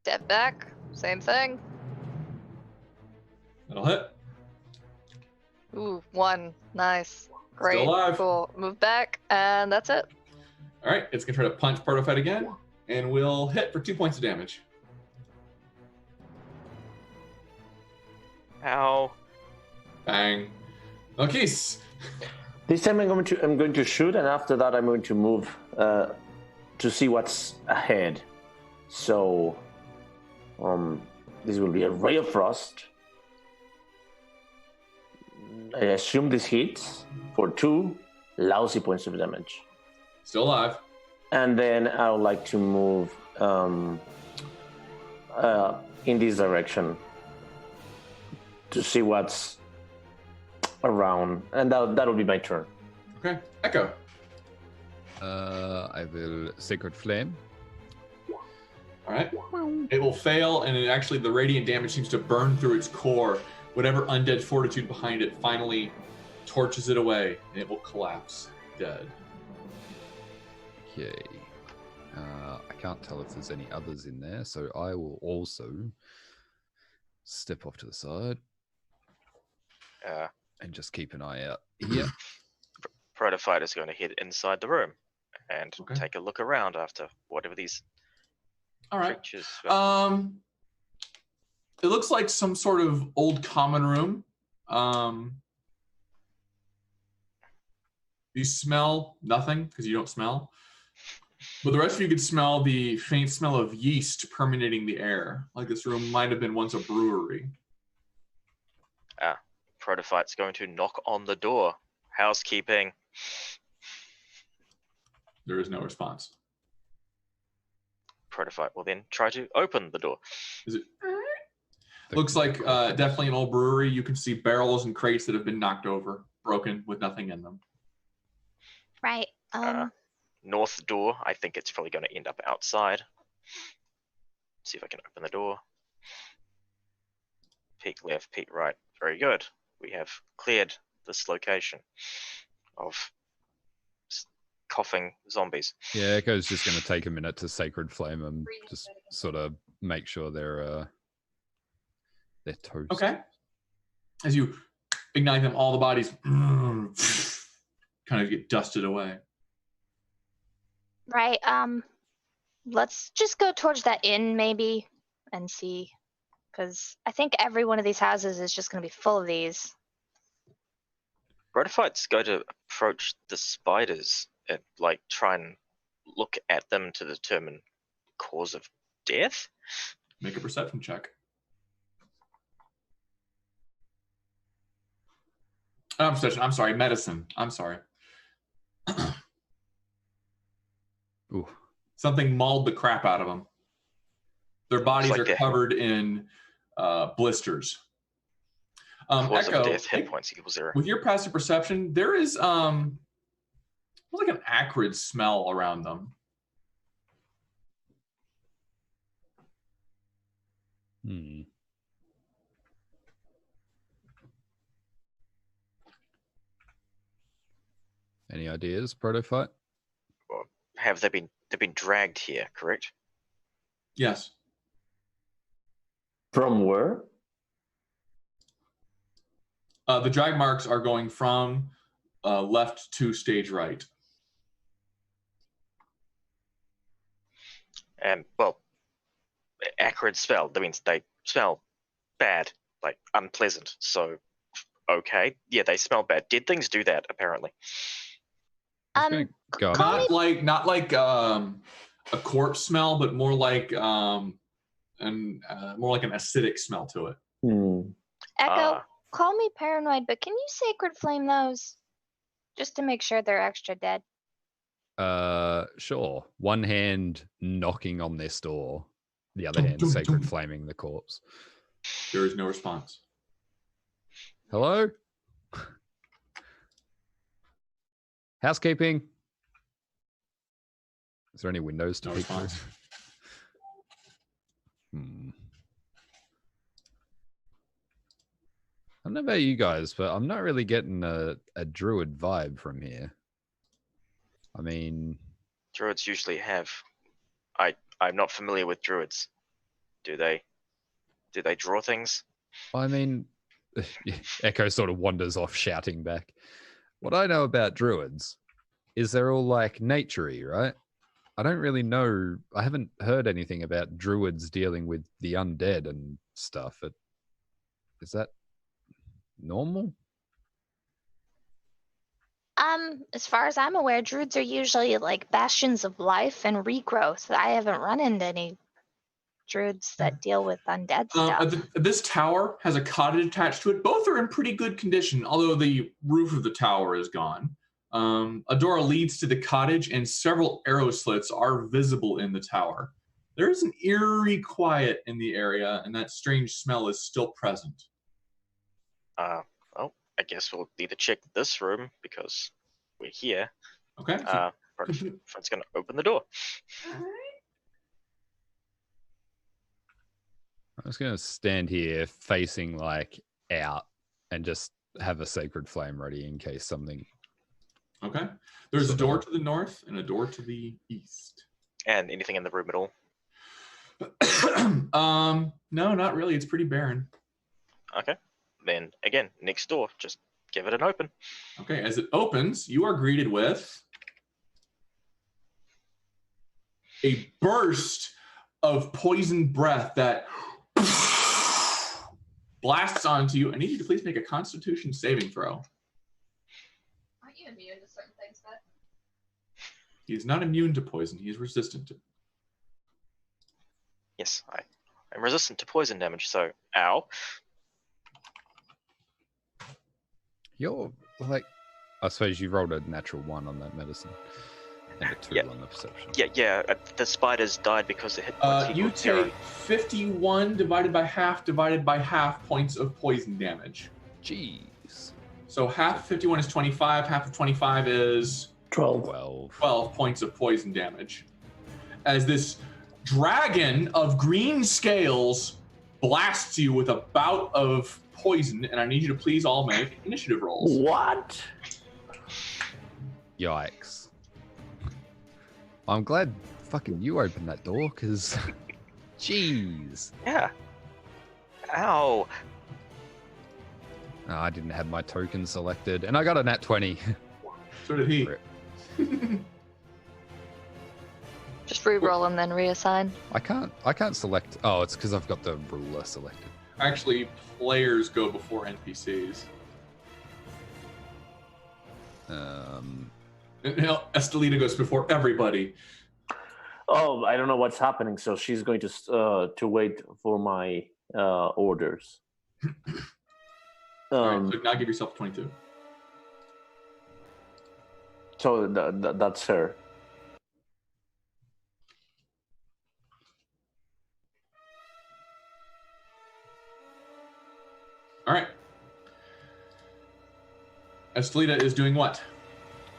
Step back. Same thing. That'll hit. Ooh, 1. Nice. Great. Still alive. Cool. Move back, and that's it. All right. It's going to try to punch proto-fight again, and will hit for 2 points of damage. Ow. Bang. Melchis. This time I'm going to shoot, and after that I'm going to move to see what's ahead. So, this will be a ray of frost. I assume this hits for 2 lousy points of damage. Still alive. And then I would like to move in this direction to see what's around, and that'll be my turn. Okay. Echo. I will sacred flame. All right. It will fail, and actually the radiant damage seems to burn through its core. Whatever undead fortitude behind it finally torches it away, and it will collapse dead. Okay. I can't tell if there's any others in there, so I will also step off to the side and just keep an eye out here. Protofight is going to head inside the room and Okay. take a look around after whatever these All right. creatures. It looks like some sort of old common room. You smell nothing because you don't smell. But the rest of you could smell the faint smell of yeast permeating the air. Like this room might have been once a brewery. Protophyte's going to knock on the door. Housekeeping. There is no response. Protophyte will then try to open the door. Is it? Looks like definitely an old brewery. You can see barrels and crates that have been knocked over, broken, with nothing in them. Right. North door, I think it's probably going to end up outside. See if I can open the door. peek left, peek right. Very good. We have cleared this location of coughing zombies. Yeah, Echo's just going to take a minute to sacred flame them, just sort of make sure they're toast. Okay. As you ignite them, all the bodies kind of get dusted away. Right. Let's just go towards that inn maybe and see, because I think every one of these houses is just going to be full of these. Rotophyte's going to approach the spiders and like try and look at them to determine cause of death. Make a perception check. I'm sorry, medicine. I'm sorry. Ooh. Something mauled the crap out of them. Their bodies like are covered in blisters. Cause Echo, of death, hit points equals 0. with your passive perception, there is like an acrid smell around them. Any ideas, Protophyte? Well, they've been dragged here, correct? Yes. From where? The drag marks are going from left to stage right. And well, acrid smell. That means they smell bad, like unpleasant. So, okay, yeah, they smell bad. Did things do that? Apparently. Go Not like a corpse smell, but more like more like an acidic smell to it. Echo, call me paranoid, but can you sacred flame those? Just to make sure they're extra dead. Sure. One hand knocking on this door, the other hand sacred flaming the corpse. There is no response. Hello? Housekeeping. Is there any windows to peek through? I don't know about you guys, but I'm not really getting a druid vibe from here. I mean, Druids usually have. I'm not familiar with druids. Do they draw things? I mean, Echo sort of wanders off shouting back. What I know about druids is they're all like nature-y, right? I don't really know. I haven't heard anything about druids dealing with the undead and stuff. Is that normal? As far as I'm aware, druids are usually like bastions of life and regrowth. I haven't run into any druids that deal with undead stuff. This tower has a cottage attached to it. Both are in pretty good condition, although the roof of the tower is gone. A door leads to the cottage, and several arrow slits are visible in the tower. There is an eerie quiet in the area, and that strange smell is still present. Well, I guess we'll need to check this room because we're here. Okay. Fred's gonna open the door. I'm just going to stand here facing like out and just have a sacred flame ready in case something. Okay. There's a door to the north and a door to the east. And anything in the room at all? No, not really. It's pretty barren. Okay. Then again, next door, just give it an open. Okay, as it opens, you are greeted with a burst of poison breath that blasts onto you. I need you to please make a Constitution saving throw. Aren't you immune to certain things, Beth? He is not immune to poison. He is resistant to it. Yes, I'm resistant to poison damage, so ow. You're like, I suppose you rolled a natural 1 on that medicine and a 2 on the perception. Yeah. The spiders died because it hit points. You take 51 divided by half points of poison damage. Jeez. So half of 51 is 25. Half of 25 is 12 points of poison damage. As this dragon of green scales blasts you with a bout of poison, and I need you to please all make initiative rolls. What? Yikes. I'm glad fucking you opened that door, because... Jeez. Yeah. Ow. Oh, I didn't have my token selected, and I got a nat 20. So did he. Just re-roll and then reassign. I can't select... Oh, it's because I've got the ruler selected. Actually, players go before NPCs. Estelita goes before everybody. Oh, I don't know what's happening, so she's going to wait for my orders. All right, so now give yourself 22. So that's her. All right. Estelita is doing what?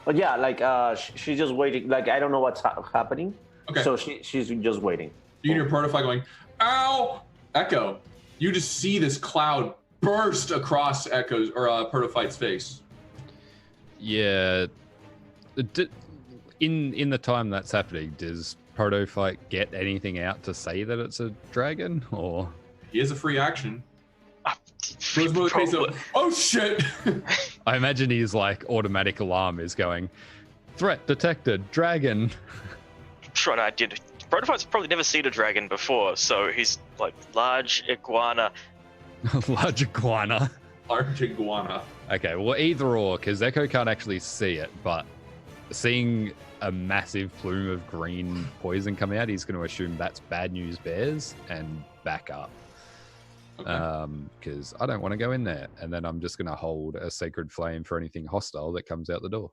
But yeah, like she's just waiting. Like I don't know what's happening. Okay. So she's just waiting. You and your protofight going, ow! Echo. You just see this cloud burst across Echo's or Protophyte's face. Yeah. In the time that's happening, does Protophyte get anything out to say that it's a dragon, or? He has a free action. Oh shit! I imagine his like automatic alarm is going, threat detected, dragon. Trying to identify. Protophyte's probably never seen a dragon before, so he's like large iguana. Large iguana. Large iguana. Okay, well either or, because Echo can't actually see it, but seeing a massive plume of green poison come out, he's going to assume that's bad news bears and back up. Okay. Because I don't want to go in there, and then I'm just going to hold a sacred flame for anything hostile that comes out the door.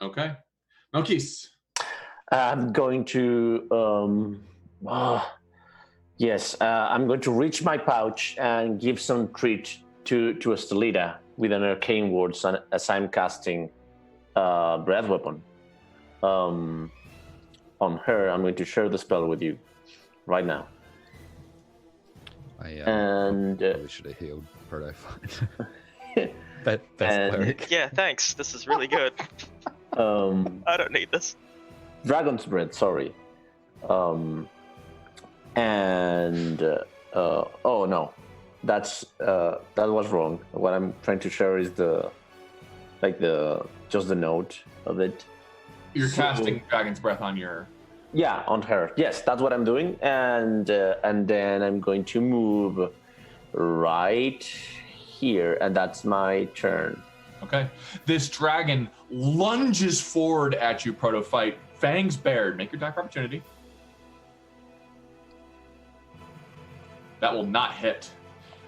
Okay. Melkis. I'm going to I'm going to reach my pouch and give some treat to Estelita with an arcane word as I'm casting breath weapon on her. I'm going to share the spell with you right now. I and probably should have healed Protophyte. Best cleric. Yeah, thanks. This is really good. I don't need this. Dragon's breath, sorry. Oh no, that was wrong. What I'm trying to share is just the note of it. You're casting Dragon's Breath on your... Yeah, on her. Yes, that's what I'm doing, and then I'm going to move right here, and that's my turn. Okay. This dragon lunges forward at you, Protophyte. Fangs bared. Make your attack of opportunity. That will not hit.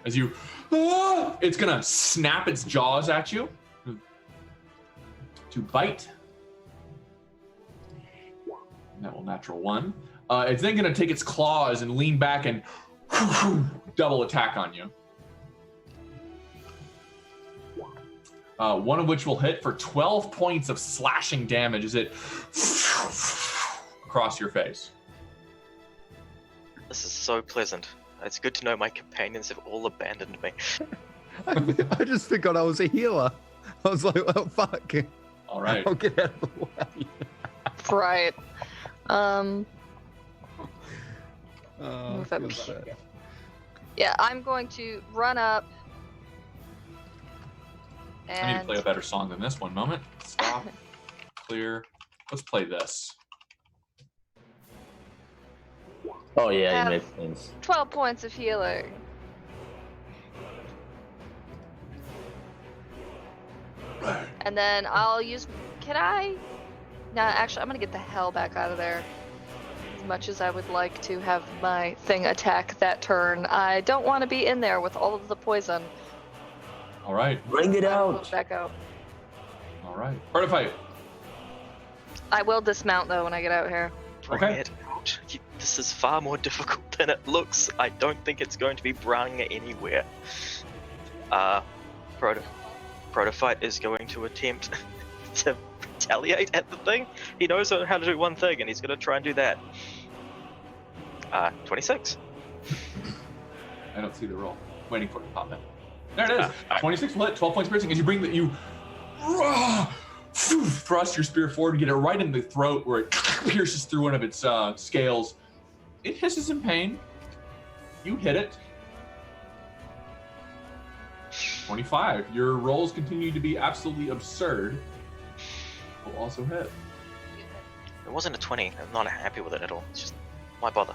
As you... it's going to snap its jaws at you to bite. That will natural 1. It's then going to take its claws and lean back and double attack on you. One of which will hit for 12 points of slashing damage as it across your face. This is so pleasant. It's good to know my companions have all abandoned me. I just forgot I was a healer. I was like, well, fuck. All right. I'll get out of the way. Right. Move up here. Yeah, I'm going to run up. And... I need to play a better song than this one. Moment. Stop. Clear. Let's play this. Oh yeah, it makes sense. 12 points of healing. And then I'll use... Can I? No, actually, I'm going to get the hell back out of there. As much as I would like to have my thing attack that turn, I don't want to be in there with all of the poison. All right. Bring it out. Back out. All right. Protophyte. I will dismount, though, when I get out here. Bring it out. This is far more difficult than it looks. I don't think it's going to be brung anywhere. Protophyte is going to attempt to retaliate at the thing. He knows how to do one thing, and he's going to try and do that. 26. I don't see the roll. Waiting for it to pop in. There it is. 26 will hit, 12 points piercing. As you bring that, you thrust your spear forward and get it right in the throat where it pierces through one of its scales. It hisses in pain. You hit it. 25. Your rolls continue to be absolutely absurd. Will also hit. It wasn't a 20. I'm not happy with it at all. It's just, why bother?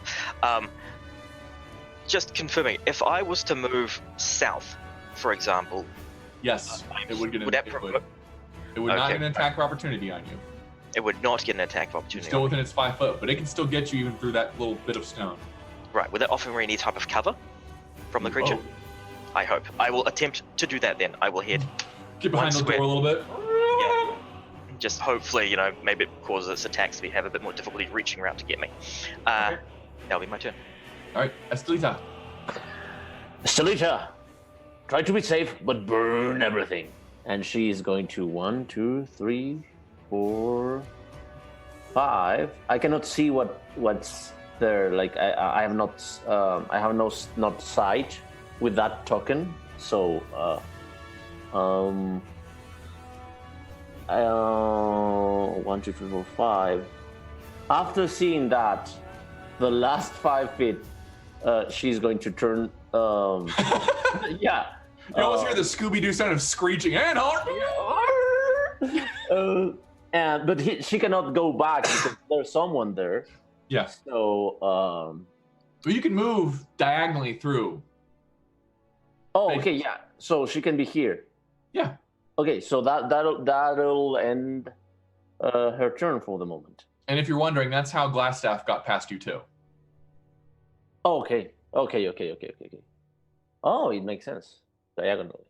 Just confirming, if I was to move south, for example... Yes, it would get an attack. It would not get an attack of opportunity on you. It would not get an attack of opportunity. It's still within its 5 foot, but it can still get you even through that little bit of stone. Right, would that offer me any type of cover from the creature? I hope. I will attempt to do that then. I will head. Get behind the door a little bit. Yeah. Just hopefully, maybe it causes its attacks to have a bit more difficulty reaching around to get me. Okay. That'll be my turn. Alright, Estelita. Estelita, try to be safe, but burn everything. And she's going to 1, 2, 3, 4, 5. I cannot see what's there. Like I have not not sight with that token. So 1, 2, 3, 4, 5. After seeing that, the last 5 feet, she's going to turn. Yeah. You almost hear the Scooby-Doo sound of screeching and but she cannot go back because there's someone there. Yeah. So well, you can move diagonally through. Oh, okay, yeah. So she can be here. Yeah. Okay, so that'll end her turn for the moment. And if you're wondering, that's how Glassstaff got past you too. Oh, okay. Oh, it makes sense. Diagonally.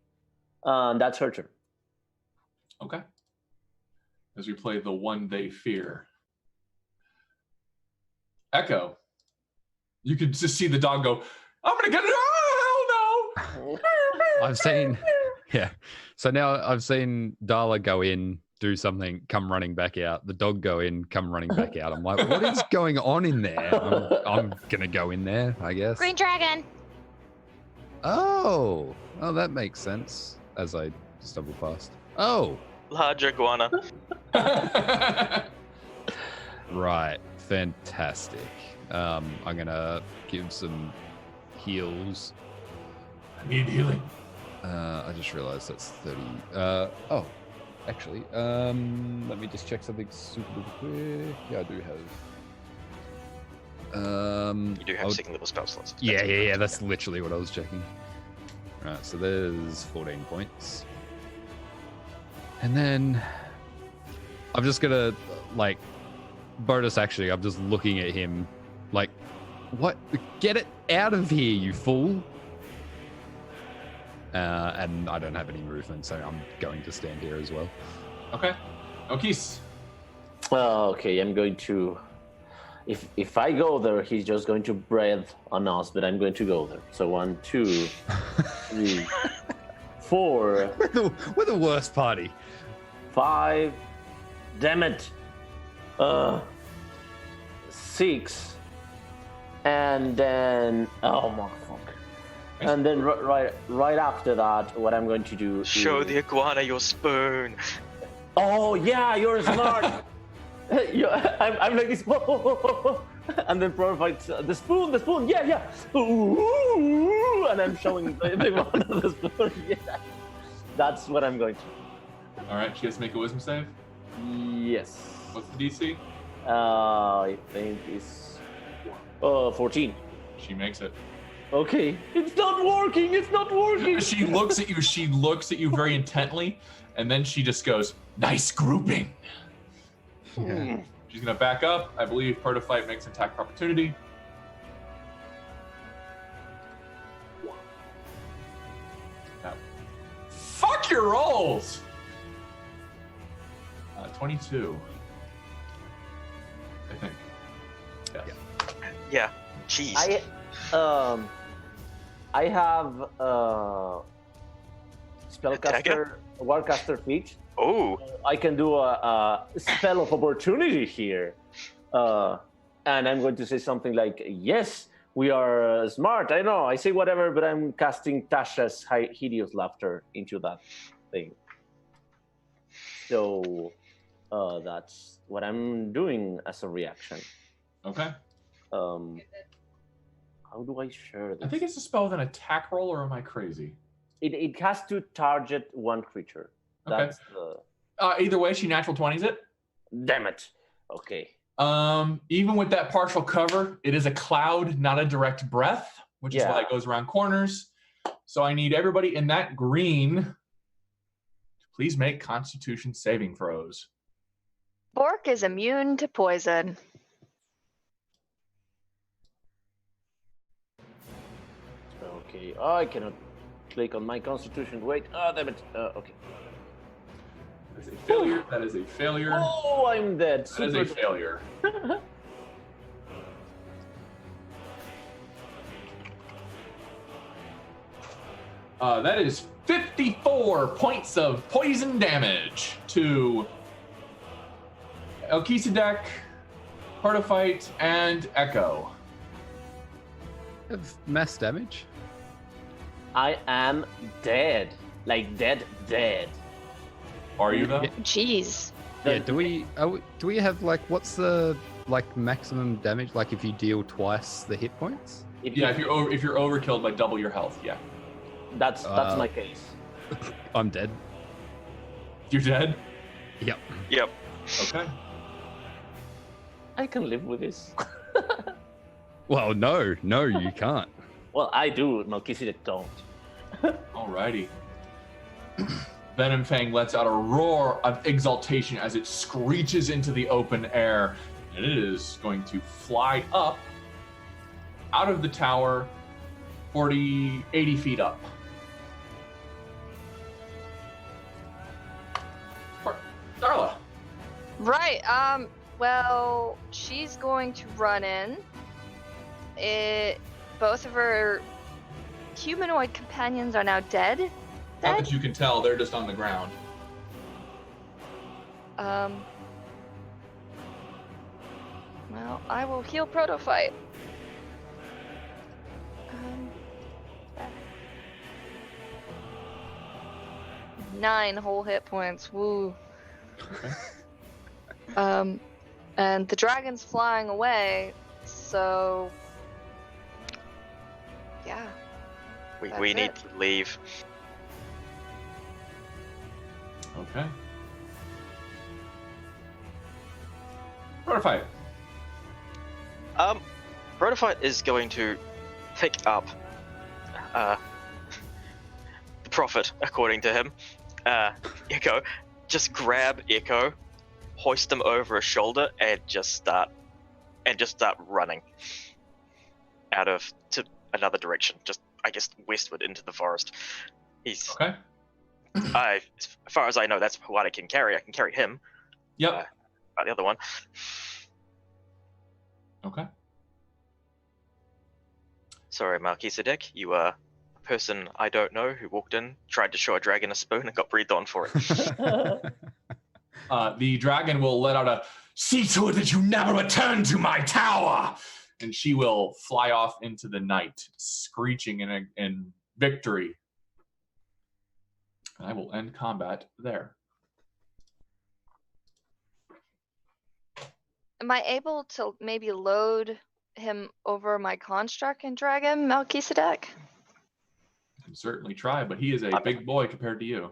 That's her turn. Okay. As we play the one they fear. Echo. You could just see the dog go, I'm gonna get it. Oh, hell no. I've seen, yeah. So now I've seen Darla go in, do something, come running back out. The dog go in, come running back out. I'm like, what is going on in there? I'm gonna go in there, I guess. Green dragon. Oh, that makes sense. As I stumble past. Oh, Large iguana. right. Fantastic. I'm gonna give some heals. I need healing. I just realized that's 30. Actually, let me just check something super quick. Yeah, I do have. You do have second level spell slots. Yeah. That's literally what I was checking. Right, so there's 14 points. And then I'm just gonna, bonus actually, I'm just looking at him like, what? Get it out of here, you fool. And I don't have any movement, so I'm going to stand here as well. Okay. Okis. Okay, I'm going to... If I go there, he's just going to breathe on us, but I'm going to go there. So 1, 2, 3, 4... We're the worst party. 5... Damn it! 6... And then... Oh, motherfucker. And then right after that, what I'm going to do Show is... the iguana your spoon. Oh, yeah, you're smart! I'm like this, and then provide the spoon, yeah. Ooh, and I'm showing the iguana the spoon, yeah. That's what I'm going to. All right, she has to make a wisdom save. Yes. What's the DC? I think it's 14. She makes it. Okay. It's not working. She looks at you very intently, and then she just goes, nice grouping. Yeah. She's gonna back up. I believe Protofight makes an attack of opportunity. Now, fuck your rolls! 22. I think. Yes. Yeah. Jeez. I have spellcaster, warcaster feat. Oh. I can do a spell of opportunity here, and I'm going to say something like, "Yes, We are smart. I know. I say whatever, but I'm casting Tasha's hideous laughter into that thing. So that's what I'm doing as a reaction. Okay. How do I share this? I think it's a spell with an attack roll, or am I crazy? It has to target one creature. Okay. That's the... Either way, she natural 20s it. Damn it. Okay. Even with that partial cover, it is a cloud, not a direct breath, which is why it goes around corners. So I need everybody in that green to please make Constitution saving throws. Bork is immune to poison. Okay. Oh, I cannot click on my Constitution. Wait. Oh, damn it. Okay. That is a failure. That is a failure. Oh, I'm dead. That is a failure. That is 54 points of poison damage to Melchizedek, Protophite, and Echo. Have mass damage? I am dead. Like dead. Are you though? Yeah. Jeez. Yeah, do we have like, what's the like maximum damage, like if you deal twice the hit points? Yeah, if you're overkilled by double your health, yeah. That's my case. I'm dead. You're dead? Yep. Okay. I can live with this. Well, no, you can't. Well, I do. Melchizedek don't. Alrighty. Venom Fang lets out a roar of exultation as it screeches into the open air, and it is going to fly up out of the tower 80 feet up. Darla. Right. Well, she's going to run in. Both of her humanoid companions are now dead. Not that you can tell, they're just on the ground. Well, I will heal Protophite. 9 whole hit points. Woo. Okay. And the dragon's flying away, so yeah. We need to leave. Okay. Protophite. Protophite is going to pick up the prophet, according to him. Echo, just grab Echo, hoist him over a shoulder, and just start running to another direction. Just, I guess, westward into the forest. He's Okay. as far as I know, that's what I can carry. I can carry him. Yep. The other one. Okay. Sorry, Melchizedek. You are a person I don't know who walked in, tried to show a dragon a spoon, and got breathed on for it. The dragon will let out a "See to it that you never return to my tower," and she will fly off into the night, screeching in victory. And I will end combat there. Am I able to maybe load him over my construct and drag him, Melchizedek? I can certainly try, but he is a big boy compared to you.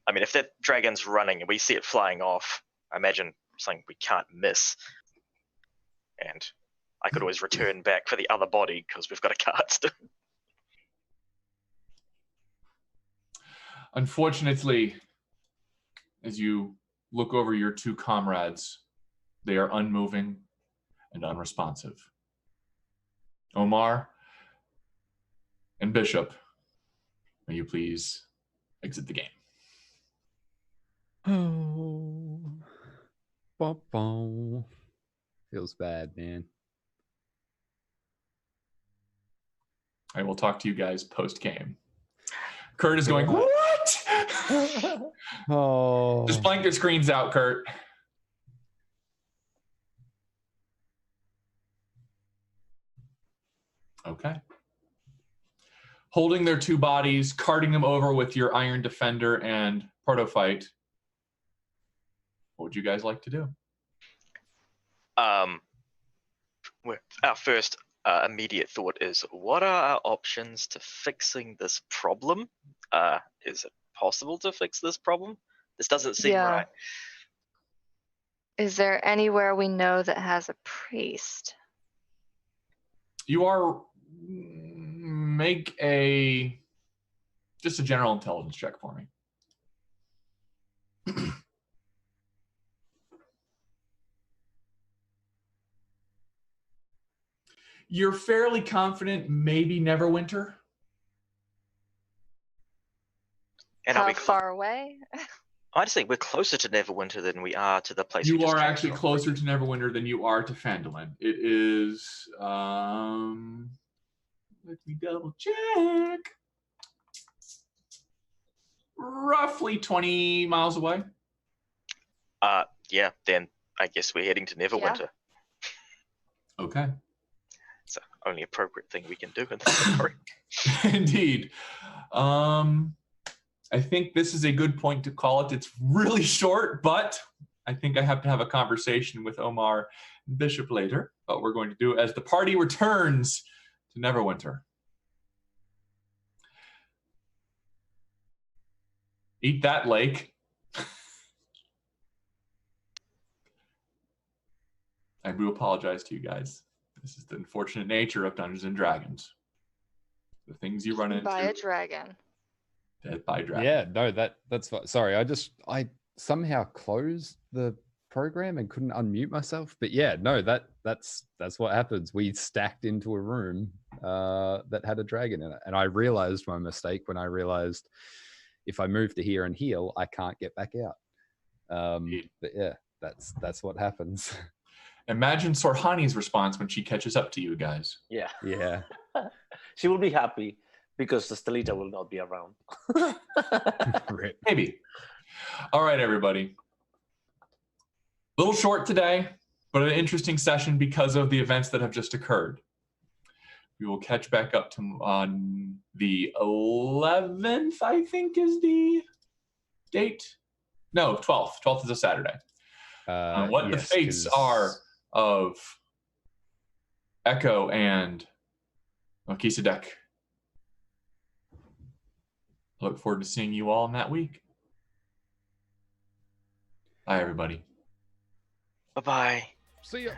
I mean, if that dragon's running and we see it flying off, I imagine something we can't miss. And I could always return back for the other body because we've got a cart still. Unfortunately, as you look over your two comrades, they are unmoving and unresponsive. Omar and Bishop, may you please exit the game. Oh, bum. Feels bad, man. I will talk to you guys post-game. Kurt is going, what? Oh. Just blank your screens out, Kurt. Okay. Holding their two bodies, carting them over with your Iron Defender and Protophyte. What would you guys like to do? Our first immediate thought is, what are our options to fixing this problem? Is it possible to fix this problem? This doesn't seem right. Is there anywhere we know that has a priest? You are make just a general intelligence check for me. You're fairly confident, maybe Neverwinter. And How far away? I'd say we're closer to Neverwinter than we are to the place. You are actually closer to Neverwinter than you are to Phandalin. It is, let me double check. Roughly 20 miles away. Yeah, then I guess we're heading to Neverwinter. Yeah. Okay. It's the only appropriate thing we can do in this story. Indeed. I think this is a good point to call it. It's really short, but I think I have to have a conversation with Omar and Bishop later. But we're going to do it as the party returns to Neverwinter. Eat that, Lake. I do apologize to you guys. This is the unfortunate nature of Dungeons and Dragons. The things you run into. By a dragon. Dead by dragon. Yeah, no, that's fine. Sorry, I somehow closed the program and couldn't unmute myself. But yeah, no, that's what happens. We stacked into a room that had a dragon in it, and I realized my mistake when I realized if I move to here and heal, I can't get back out. But yeah, that's what happens. Imagine Sorhani's response when she catches up to you guys. Yeah. Yeah. She will be happy because the Stelita will not be around. Maybe. All right, everybody. A little short today, but an interesting session because of the events that have just occurred. We will catch back up on the 11th, I think is the date. No, 12th. 12th is a Saturday. What the fates are of Echo and Melchizedek. I look forward to seeing you all in that week. Bye, everybody. Bye-bye. See ya.